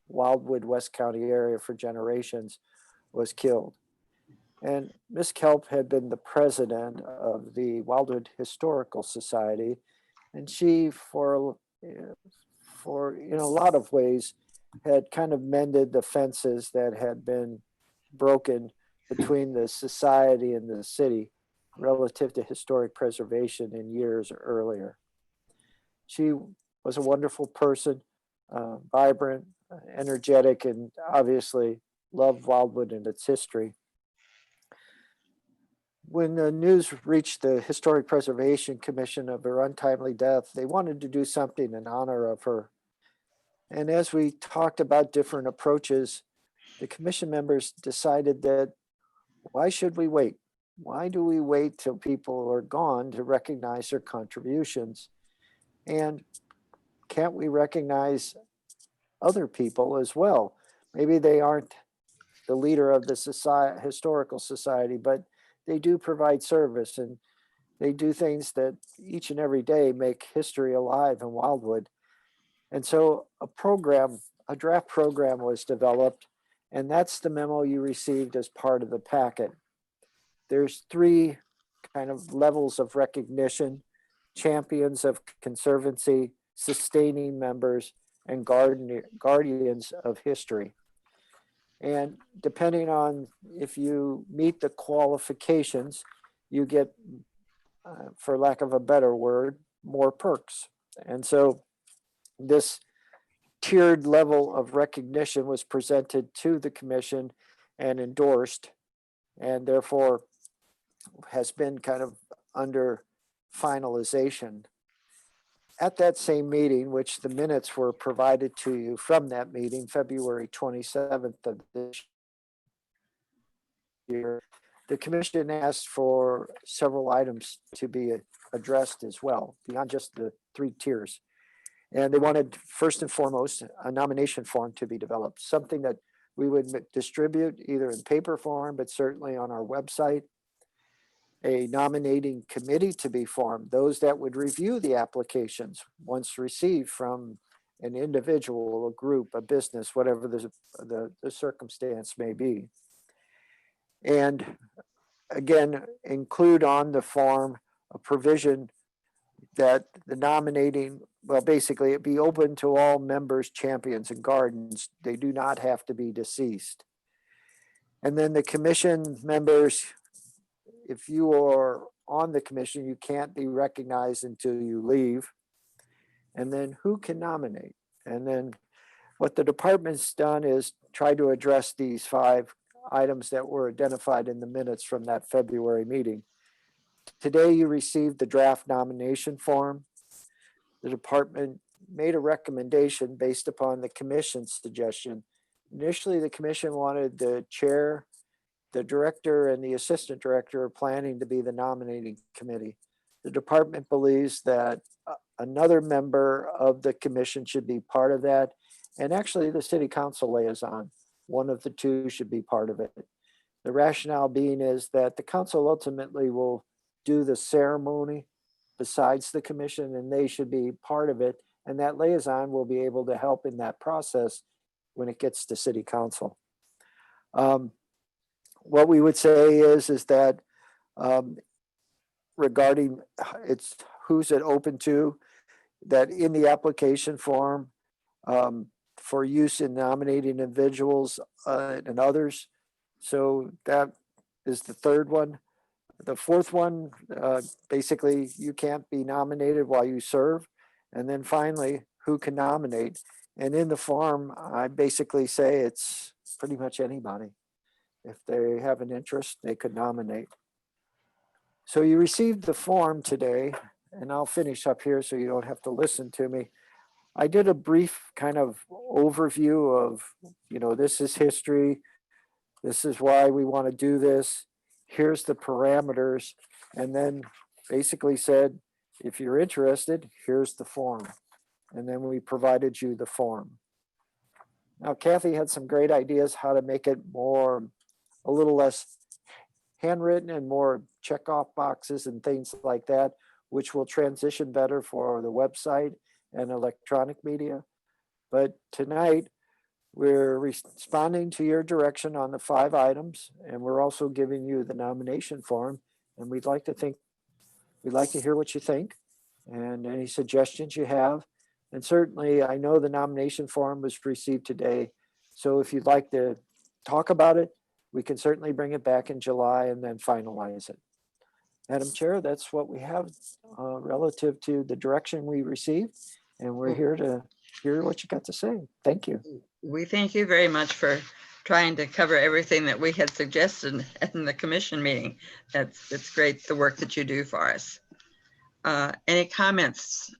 Wildwood West County area for generations, was killed. And Miss Kelp had been the president of the Wildwood Historical Society, and she, for a lot of ways, had kind of mended the fences that had been broken between the society and the city relative to historic preservation in years earlier. She was a wonderful person, vibrant, energetic, and obviously loved Wildwood and its history. When the news reached the Historic Preservation Commission of her untimely death, they wanted to do something in honor of her. And as we talked about different approaches, the commission members decided that why should we wait? Why do we wait till people are gone to recognize their contributions? And can't we recognize other people as well? Maybe they aren't the leader of the historical society, but they do provide service and they do things that each and every day make history alive in Wildwood. And so a draft program was developed, and that's the memo you received as part of the packet. There's 3 kind of levels of recognition: champions of conservancy, sustaining members, and guardians of history. And depending on if you meet the qualifications, you get, for lack of a better word, more perks. And so this tiered level of recognition was presented to the commission and endorsed, and therefore has been kind of under finalization. At that same meeting, which the minutes were provided to you from that meeting, February 27th of this year, the commission asked for several items to be addressed as well, beyond just the 3 tiers. And they wanted, first and foremost, a nomination form to be developed, something that we would distribute either in paper form, but certainly on our website. A nominating committee to be formed, those that would review the applications once received from an individual, a group, a business, whatever the circumstance may be. And again, include on the form a provision that the nominating, well, basically it be open to all members, champions, and guardians. They do not have to be deceased. And then the commission members, if you are on the commission, you can't be recognized until you leave. And then who can nominate? And then what the department's done is try to address these 5 items that were identified in the minutes from that February meeting. Today, you received the draft nomination form. The department made a recommendation based upon the commission's suggestion. Initially, the commission wanted the chair, the director, and the assistant director of planning to be the nominating committee. The department believes that another member of the commission should be part of that. And actually the city council liaison, one of the 2 should be part of it. The rationale being is that the council ultimately will do the ceremony besides the commission, and they should be part of it. And that liaison will be able to help in that process when it gets to city council. What we would say is that regarding it's who's it open to, that in the application form for use in nominating individuals and others. So that is the 3rd one. The 4th one, basically you can't be nominated while you serve. And then finally, who can nominate? And in the form, I basically say it's pretty much anybody. If they have an interest, they could nominate. So you received the form today, and I'll finish up here so you don't have to listen to me. I did a brief kind of overview of, this is history. This is why we want to do this. Here's the parameters. And then basically said, if you're interested, here's the form. And then we provided you the form. Now Kathy had some great ideas how to make it more, a little less handwritten and more check off boxes and things like that, which will transition better for the website and electronic media. But tonight, we're responding to your direction on the 5 items, and we're also giving you the nomination form. And we'd like to hear what you think and any suggestions you have. And certainly, I know the nomination form was received today. So if you'd like to talk about it, we can certainly bring it back in July and then finalize it. Madam Chair, that's what we have relative to the direction we received. And we're here to hear what you got to say. Thank you. We thank you very much for trying to cover everything that we had suggested in the commission meeting. It's great, the work that you do for us. Any comments,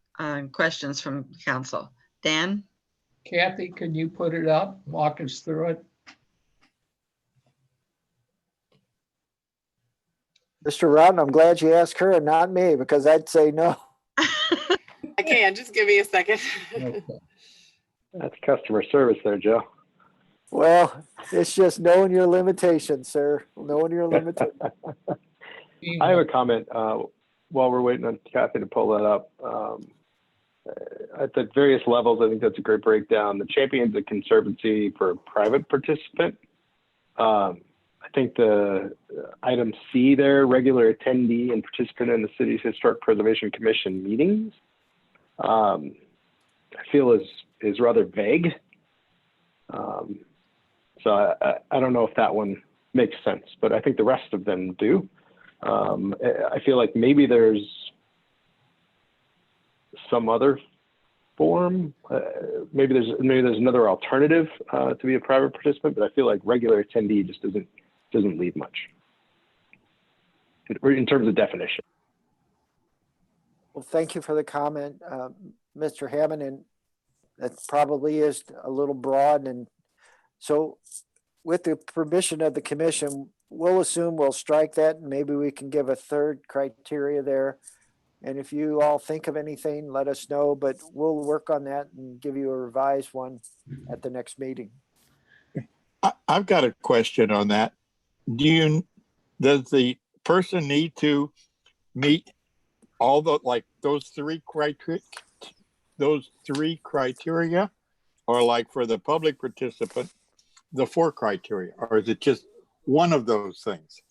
questions from council? Dan? Kathy, can you put it up, walk us through it? Mr. Rowden, I'm glad you asked her and not me, because I'd say no. I can, just give me a second. Okay. That's customer service there, Joe. Well, it's just knowing your limitations, sir. Knowing your limitations. I have a comment while we're waiting on Kathy to pull that up. At the various levels, I think that's a great breakdown. The Champions of Conservancy for private participant. I think the item C there, regular attendee and participant in the city's Historic Preservation Commission meetings, I feel is rather vague. So I don't know if that one makes sense, but I think the rest of them do. I feel like maybe there's some other form. Maybe there's another alternative to be a private participant, but I feel like regular attendee just doesn't leave much in terms of definition. Well, thank you for the comment, Mr. Hammond, and that probably is a little broad. And so with the permission of the commission, we'll assume we'll strike that, and maybe we can give a third criteria there. And if you all think of anything, let us know, but we'll work on that and give you a revised one at the next meeting. I've got a question on that. Does the person need to meet all the, like those three criteria, or like for the public participant, the 4 criteria, or is it just one of those things?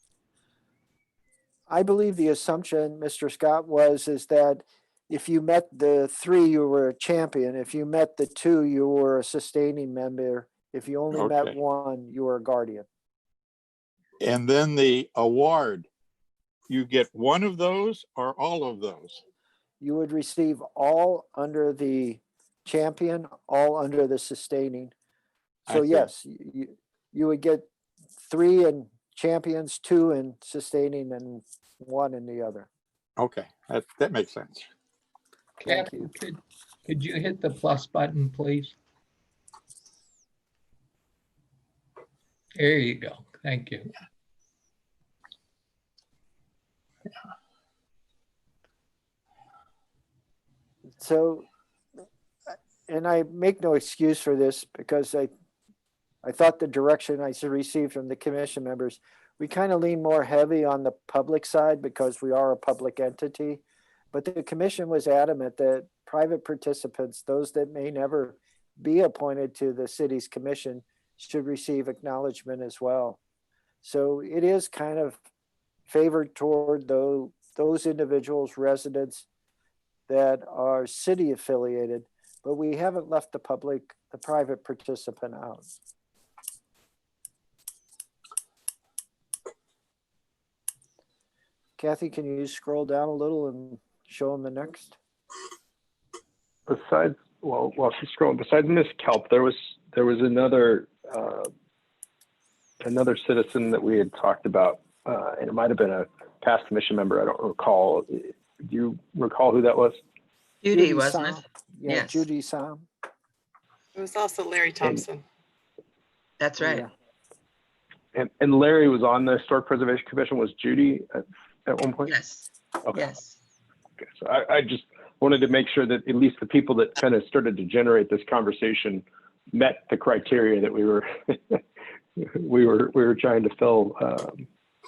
I believe the assumption, Mr. Scott, is that if you met the 3, you were a champion. If you met the 2, you were a sustaining member. If you only met 1, you were a guardian. And then the award, you get one of those or all of those? You would receive all under the champion, all under the sustaining. So yes, you would get 3 in champions, 2 in sustaining, and 1 in the other. Okay, that makes sense. Kathy, could you hit the plus button, please? There you go. Thank you. So, and I make no excuse for this, because I thought the direction I received from the commission members, we kind of lean more heavy on the public side because we are a public entity. But the commission was adamant that private participants, those that may never be appointed to the city's commission, should receive acknowledgement as well. So it is kind of favored toward those individuals, residents that are city affiliated, but we haven't left the private participant out. Kathy, can you scroll down a little and show them the next? Besides, while she's scrolling, besides Miss Kelp, there was another citizen that we had talked about, and it might have been a past commission member. I don't recall. Do you recall who that was? Judy, wasn't it? Yeah, Yes. Judy Sam. It was also Larry Thompson. That's right. Yeah. And Larry was on the Historic Preservation Commission. Was Judy at one point? Yes. Okay. Yes. Okay. So I just wanted to make sure that at least the people that kind of started to generate this conversation met the criteria that we were we were trying to fill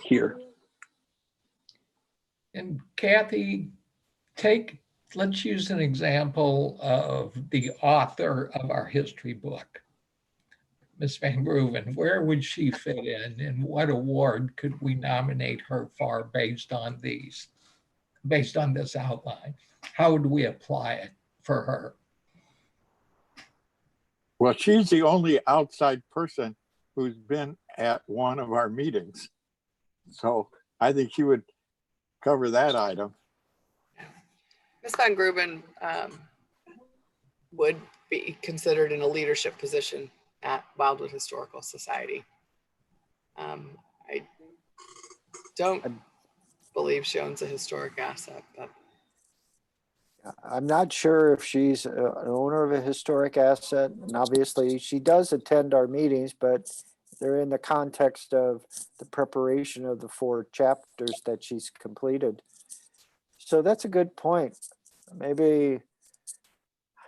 here. And Kathy, let's use an example of the author of our history book, Miss Van Grooven. Where would she fit in, and what award could we nominate her for based on this outline? How would we apply it for her? Well, she's the only outside person who's been at one of our meetings. So I think she would cover that item. Ms. Van Gruben would be considered in a leadership position at Wildwood Historical Society. I don't believe she owns a historic asset, but I'm not sure if she's an owner of a historic asset, and obviously she does attend our meetings, but they're in the context of the preparation of the 4 chapters that she's completed. So that's a good point. Maybe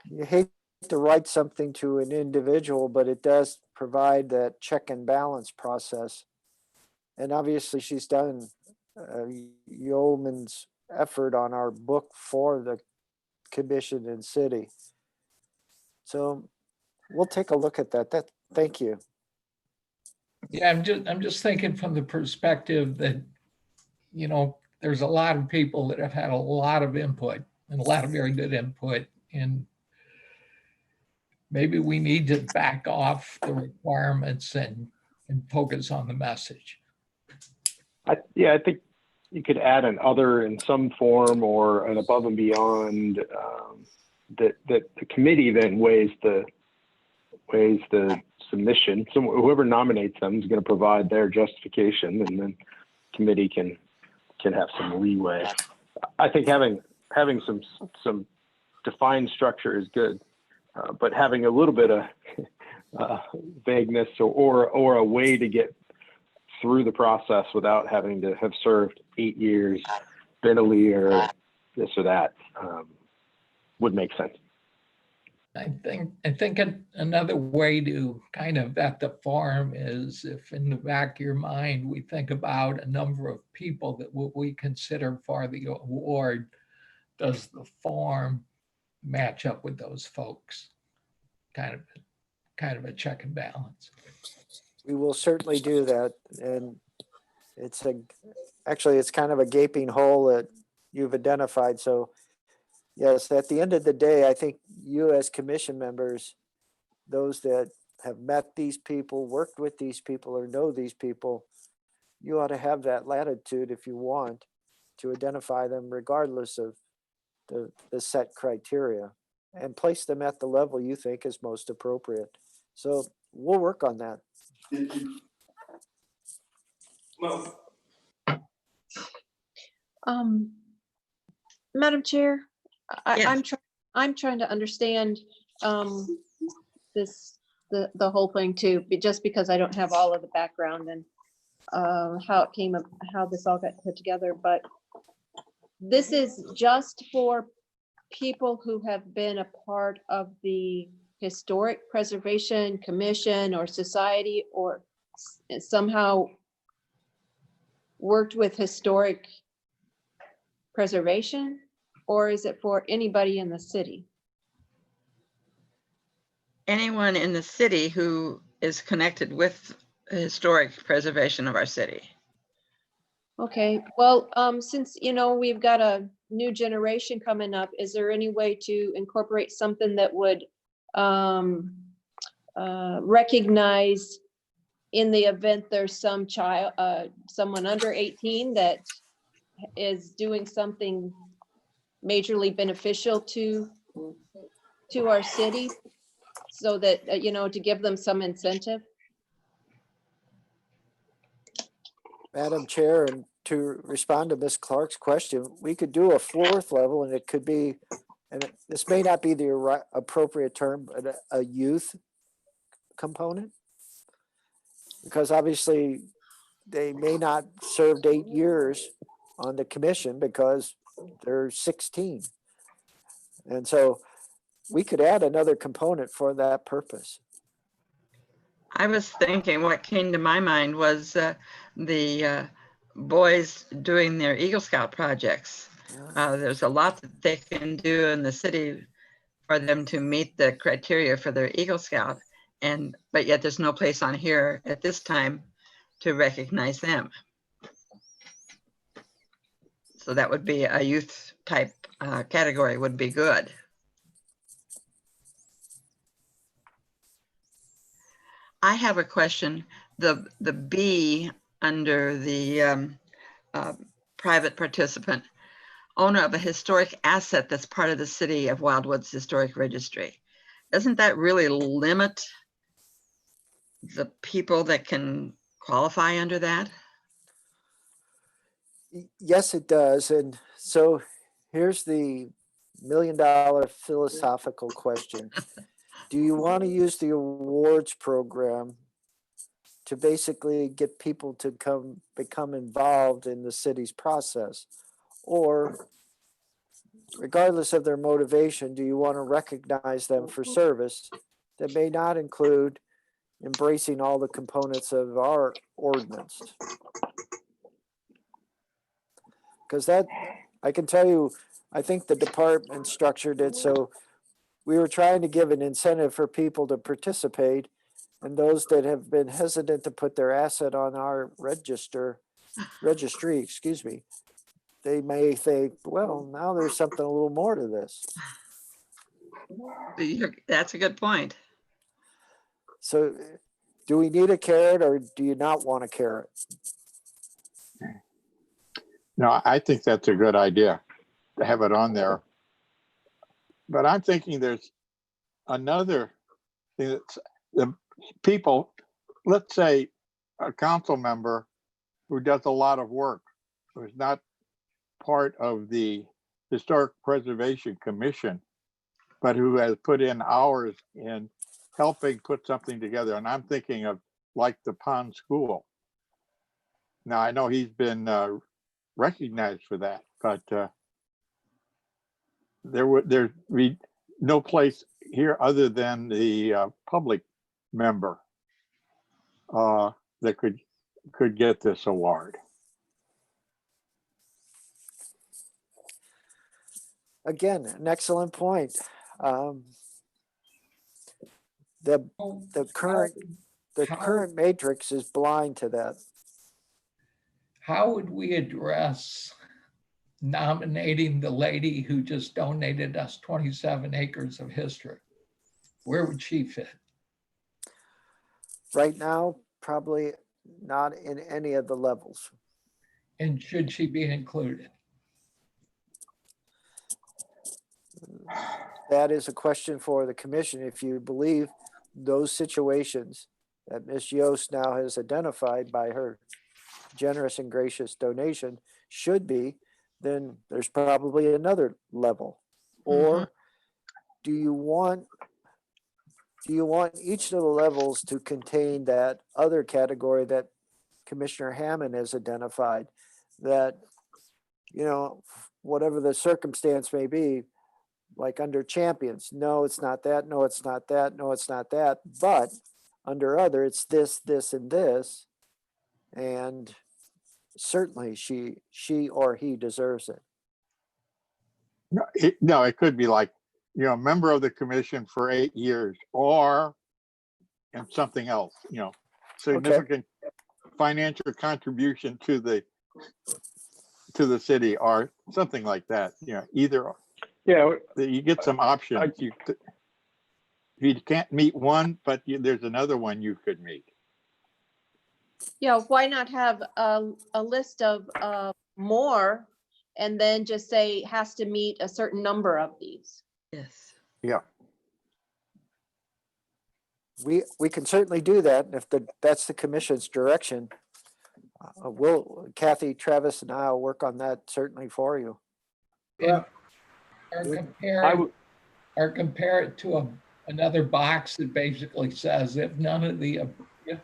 you hate to write something to an individual, but it does provide that check and balance process. And obviously she's done yeoman's effort on our book for the commission and city. So we'll take a look at that. Thank you. Yeah, I'm just thinking from the perspective that, you know, there's a lot of people that have had a lot of input and a lot of very good input, and maybe we need to back off the requirements and focus on the message. I think you could add an other in some form or an above and beyond that the committee then weighs the submission. So whoever nominates them is going to provide their justification, and then committee can have some leeway. I think having some defined structure is good, but having a little bit of vagueness or a way to get through the process without having to have served 8 years, been a leader, this or that, would make sense. I think another way to kind of vet the form is if in the back of your mind, we think about a number of people that we consider for the award, does the form match up with those folks? Kind of a check and balance. We will certainly do that. And it's actually kind of a gaping hole that you've identified. So yes, at the end of the day, I think you as commission members, those that have met these people, worked with these people, or know these people, you ought to have that latitude if you want to identify them regardless of the set criteria and place them at the level you think is most appropriate. So we'll work on that. Madam Chair, Yes. I'm trying to understand the whole thing too, just because I don't have all of the background and how it came up, how this all got put together. But this is just for people who have been a part of the Historic Preservation Commission or Society, or somehow worked with historic preservation, or is it for anybody in the city? Anyone in the city who is connected with historic preservation of our city. Okay, well, since, you know, we've got a new generation coming up, is there any way to incorporate something that would recognize in the event there's some child, someone under 18 that is doing something majorly beneficial to our city, so that, you know, to give them some incentive? Madam Chair, and to respond to Ms. Clark's question, we could do a 4th level, and it could be, and this may not be the appropriate term, but a youth component. Because obviously they may not served 8 years on the commission because they're 16. And so we could add another component for that purpose. I was thinking what came to my mind was the boys doing their Eagle Scout projects. There's a lot that they can do in the city for them to meet the criteria for their Eagle Scout, but yet there's no place on here at this time to recognize them. So that would be a youth type category would be good. I have a question. The B under the private participant, owner of a historic asset that's part of the City of Wildwood's Historic Registry. Doesn't that really limit the people that can qualify under that? Yes, it does. And so here's the $1,000,000 philosophical question. Do you want to use the awards program to basically get people to become involved in the city's process? Or regardless of their motivation, do you want to recognize them for service that may not include embracing all the components of our ordinance? Because that, I can tell you, I think the department structured it so we were trying to give an incentive for people to participate, and those that have been hesitant to put their asset on our registry, excuse me, they may think, well, now there's something a little more to this. That's a good point. So do we need a carrot or do you not want a carrot? No, I think that's a good idea to have it on there. But I'm thinking there's another thing that's the people, let's say a council member who does a lot of work, who's not part of the Historic Preservation Commission, but who has put in hours in helping put something together. And I'm thinking of like the Pond School. Now, I know he's been recognized for that, but there'd be no place here other than the public member that could get this award. Again, an excellent point. The current matrix is blind to that. How would we address nominating the lady who just donated us 27 acres of history? Where would she fit? Right now, probably not in any of the levels. And should she be included? That is a question for the commission. If you believe those situations that Ms. Yost now has identified by her generous and gracious donation should be, then there's probably another level. Or do you want each of the levels to contain that other category that Commissioner Hammond has identified, that, you know, whatever the circumstance may be, like under champions, no, it's not that, no, it's not that, no, it's not that, but under other, it's this, this, and this, and certainly she or he deserves it. No, it could be like, you know, member of the commission for 8 years, or and something else, you know, significant financial contribution to the city, or something like that. You know, either. Yeah, You get some options. You can't meet one, but there's another one you could meet. Yeah, why not have a list of more and then just say has to meet a certain number of these? Yes. Yeah. We can certainly do that, and if that's the commission's direction, Kathy, Travis, and I will work on that certainly for you. And or compare it to another box that basically says if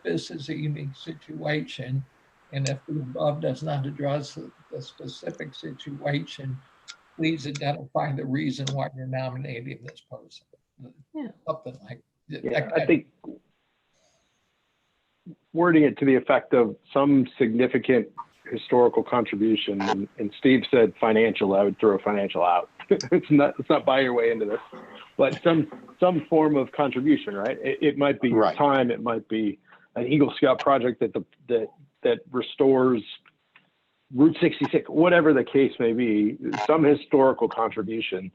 this is a unique situation, and if the above does not address the specific situation, please identify the reason why you're nominating this person. Yeah. Something like that. yeah, I think wording it to the effect of some significant historical contribution, and Steve said financial, I would throw financial out. Let's not buy your way into this, but some form of contribution, right? It might be Right. time, it might be an Eagle Scout project that restores Route 66, whatever the case may be, some historical contribution.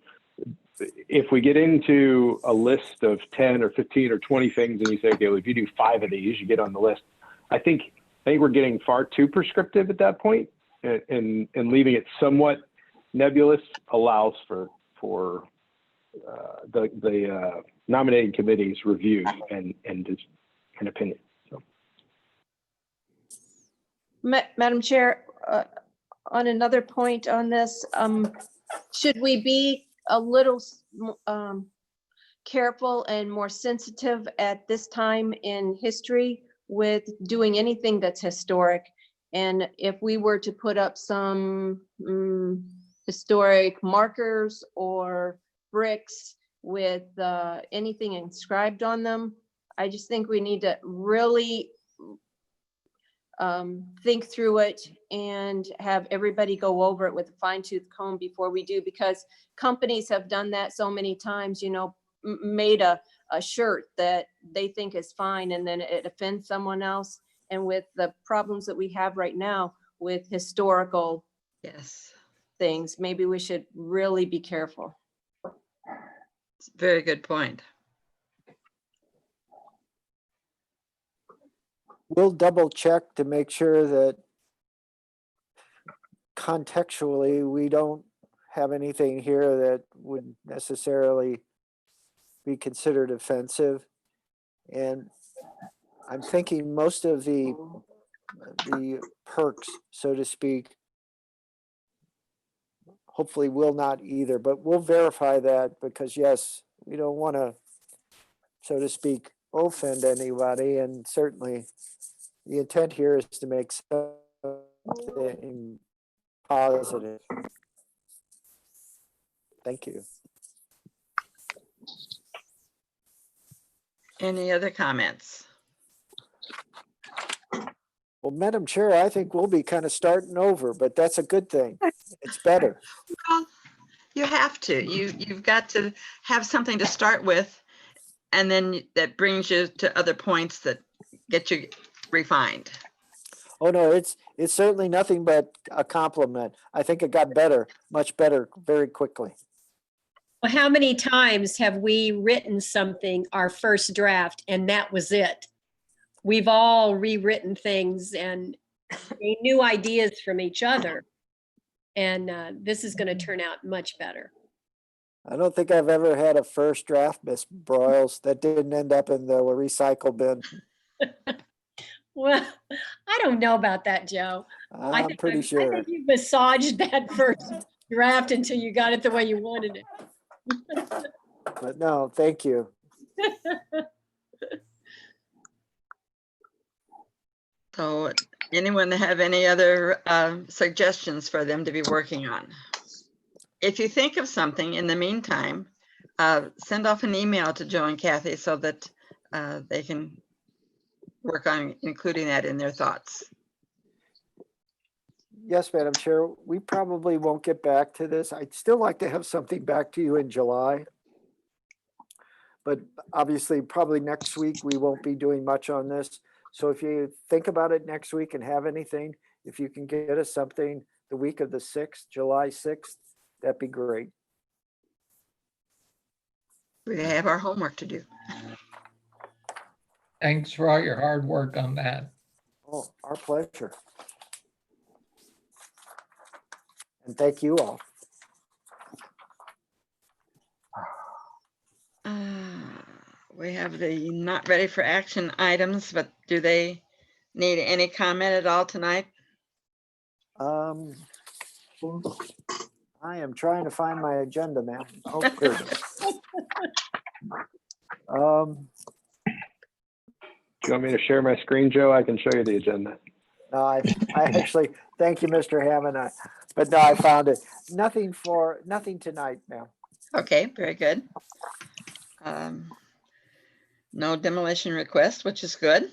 If we get into a list of 10 or 15 or 20 things and you say, okay, well, if you do 5 of these, you get on the list. I think we're getting far too prescriptive at that point, and leaving it somewhat nebulous allows for the nominating committee's review and opinion. So, Madam Chair, on another point on this, should we be a little careful and more sensitive at this time in history with doing anything that's historic? And if we were to put up some historic markers or bricks with anything inscribed on them, I just think we need to really think through it and have everybody go over it with a fine-tooth comb before we do, because companies have done that so many times, you know, made a shirt that they think is fine and then it offends someone else. And with the problems that we have right now with historical Yes, things, maybe we should really be careful. it's a very good point. We'll double check to make sure that contextually, we don't have anything here that would necessarily be considered offensive. And I'm thinking most of the perks, so to speak, hopefully will not either, but we'll verify that, because yes, we don't want to, so to speak, offend anybody. And certainly the intent here is to make something positive. Thank you. Any other comments? Well, Madam Chair, I think we'll be kind of starting over, but that's a good thing. It's better. Well, you have to. You've got to have something to start with, and then that brings you to other points that get you refined. Oh, no, it's certainly nothing but a compliment. I think it got better, much better, very quickly. Well, how many times have we written something, our first draft, and that was it? We've all rewritten things and gained new ideas from each other. And this is going to turn out much better. I don't think I've ever had a first draft, Miss Broyles, that didn't end up in the recycle bin. Well, I don't know about that, Joe. I'm pretty I sure. think you massaged that first draft until you got it the way you wanted it. But no, thank you. So anyone have any other suggestions for them to be working on? If you think of something in the meantime, send off an email to Joe and Kathy so that they can work on including that in their thoughts. Yes, Madam Chair, we probably won't get back to this. I'd still like to have something back to you in July. But obviously, probably next week, we won't be doing much on this. So if you think about it next week and have anything, if you can get us something the week of the 6th, July 6th, that'd be great. We have our homework to do. Thanks for all your hard work on that. Oh, our pleasure. And thank you all. We have the not ready for action items, but do they need any comment at all tonight? I am trying to find my agenda, ma'am. Oh, here it is. do you want me to share my screen, Joe? I can show you the agenda. No, I actually, thank you, Mr. Hammond. But no, I found it. Nothing tonight, ma'am. Okay, very good. No demolition request, which is good.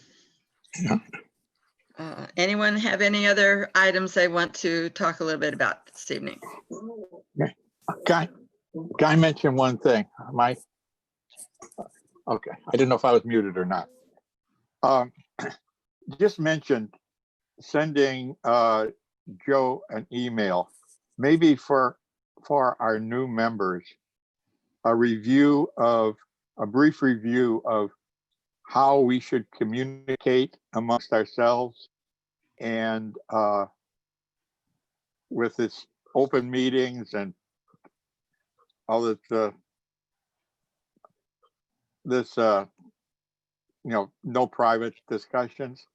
Anyone have any other items they want to talk a little bit about this evening? Guy mentioned one thing. Am I? Okay, I didn't know if I was muted or not. Just mentioned sending Joe an email, maybe for our new members, a brief review of how we should communicate amongst ourselves and with this open meetings and all this no private discussions.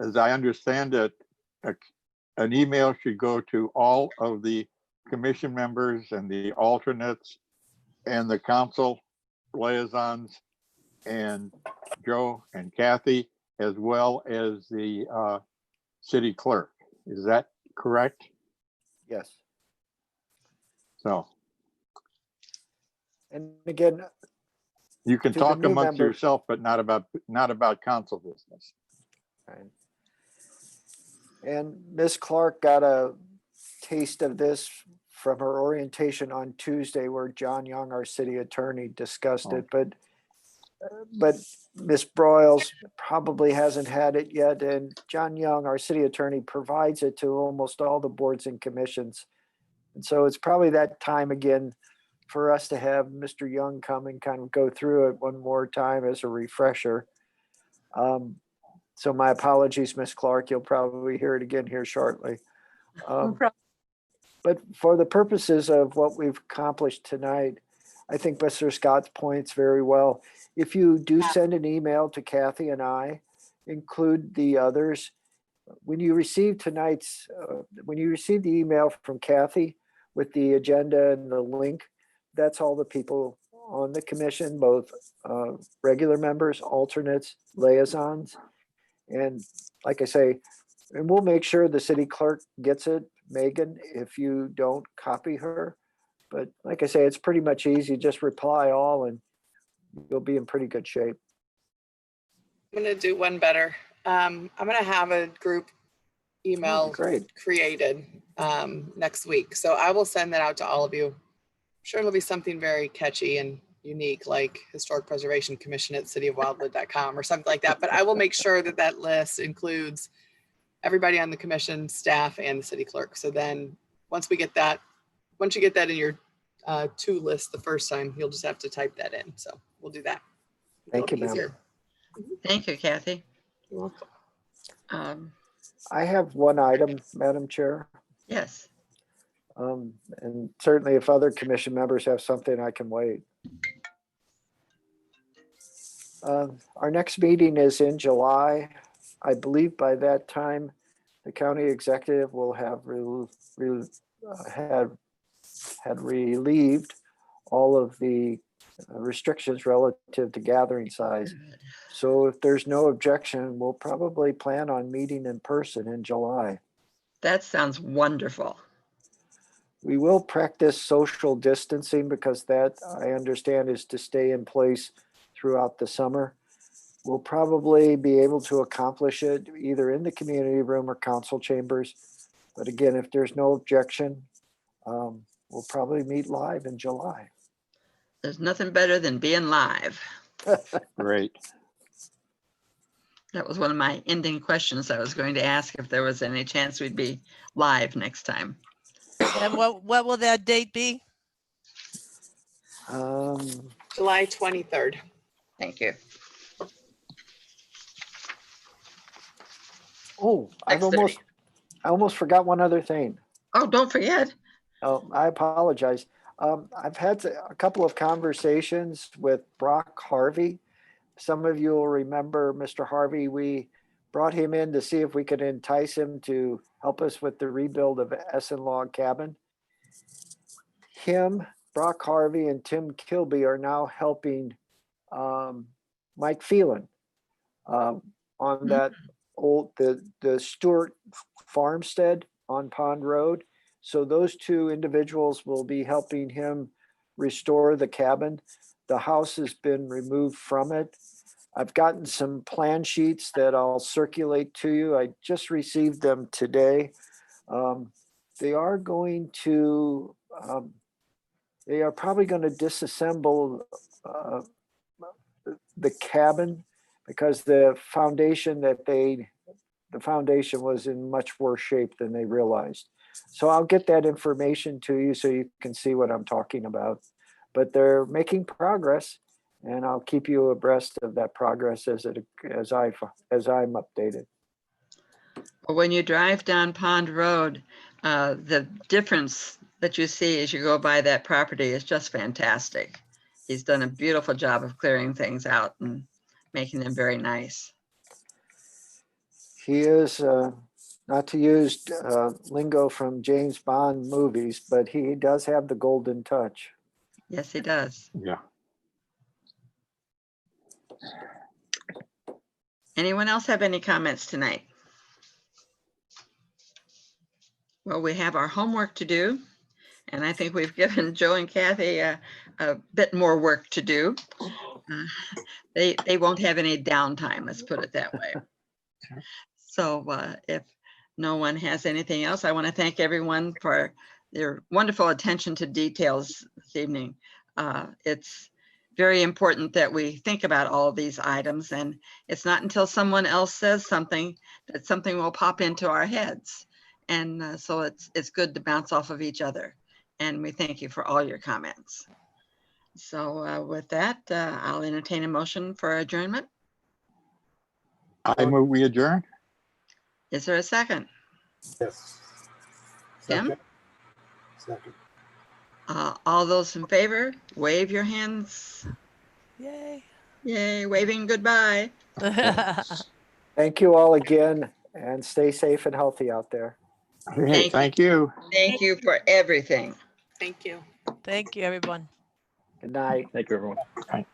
As I understand it, an email should go to all of the commission members and the alternates and the council liaisons and Joe and Kathy, as well as the city clerk. Is that correct? Yes. So And again, you can To the talk new amongst members. yourself, but not about council business. right. And Ms. Clark got a taste of this from her orientation on Tuesday, where John Young, our city attorney, discussed it. But Ms. Broyles probably hasn't had it yet. And John Young, our city attorney, provides it to almost all the boards and commissions. And so it's probably that time again for us to have Mr. Young come and kind of go through it one more time as a refresher. So my apologies, Ms. Clark. You'll probably hear it again here shortly. But for the purposes of what we've accomplished tonight, I think Mr. Scott's points very well. If you do send an email to Kathy and I, include the others. When you receive when you receive the email from Kathy with the agenda and the link, that's all the people on the commission, both regular members, alternates, liaisons. And like I say, and we'll make sure the city clerk gets it, Megan, if you don't copy her. But like I say, it's pretty much easy. Just reply all and you'll be in pretty good shape. I'm gonna do one better. I'm gonna have a group email Great. created next week. So I will send that out to all of you. I'm sure it'll be something very catchy and unique, like Historic Preservation Commission at cityofwildwood.com or something like that. But I will make sure that that list includes everybody on the commission, staff, and the city clerk. So then once you get that in your to list the first time, you'll just have to type that in. So we'll do that. Thank you, It'll be ma'am. easier. Thank you, Kathy. You're welcome. I have one item, Madam Chair. Yes. And certainly if other commission members have something, I can wait. Our next meeting is in July. I believe by that time, the county executive will have had relieved all of the restrictions relative to gathering size. So if there's no objection, we'll probably plan on meeting in person in July. That sounds wonderful. We will practice social distancing because that, I understand, is to stay in place throughout the summer. We'll probably be able to accomplish it either in the community room or council chambers. But again, if there's no objection, we'll probably meet live in July. There's nothing better than being live. Great. That was one of my ending questions I was going to ask, if there was any chance we'd be live next time. And what will that date be? July 23rd. Thank you. Oh, I 6:30. almost forgot one other thing. Oh, don't forget. Oh, I apologize. I've had a couple of conversations with Brock Harvey. Some of you will remember Mr. Harvey. We brought him in to see if we could entice him to help us with the rebuild of Essen Log Cabin. Him, Brock Harvey, and Tim Kilby are now helping Mike Phelan on that the Stewart farmstead on Pond Road. So those two individuals will be helping him restore the cabin. The house has been removed from it. I've gotten some plan sheets that I'll circulate to you. I just received them today. They are going to, they are probably going to disassemble the cabin because the foundation was in much worse shape than they realized. So I'll get that information to you so you can see what I'm talking about. But they're making progress, and I'll keep you abreast of that progress as I'm updated. Well, when you drive down Pond Road, the difference that you see as you go by that property is just fantastic. He's done a beautiful job of clearing things out and making them very nice. He is, not to use lingo from James Bond movies, but he does have the golden touch. Yes, he does. Yeah. Anyone else have any comments tonight? Well, we have our homework to do, and I think we've given Joe and Kathy a bit more work to do. They won't have any downtime, let's put it that way. So if no one has anything else, I want to thank everyone for their wonderful attention to details this evening. It's very important that we think about all of these items, and it's not until someone else says something that something will pop into our heads. And so it's good to bounce off of each other. And we thank you for all your comments. So with that, I'll entertain a motion for adjournment. I move we adjourn. Is there a second? Yes. Tim? Second. Second. All those in favor, wave your hands. Yay. Yay, waving goodbye. Thank you all again, and stay safe and healthy out there. Hey, thank you. Thank you for everything. Thank you. Thank you, everyone. Good night. Thank you, everyone.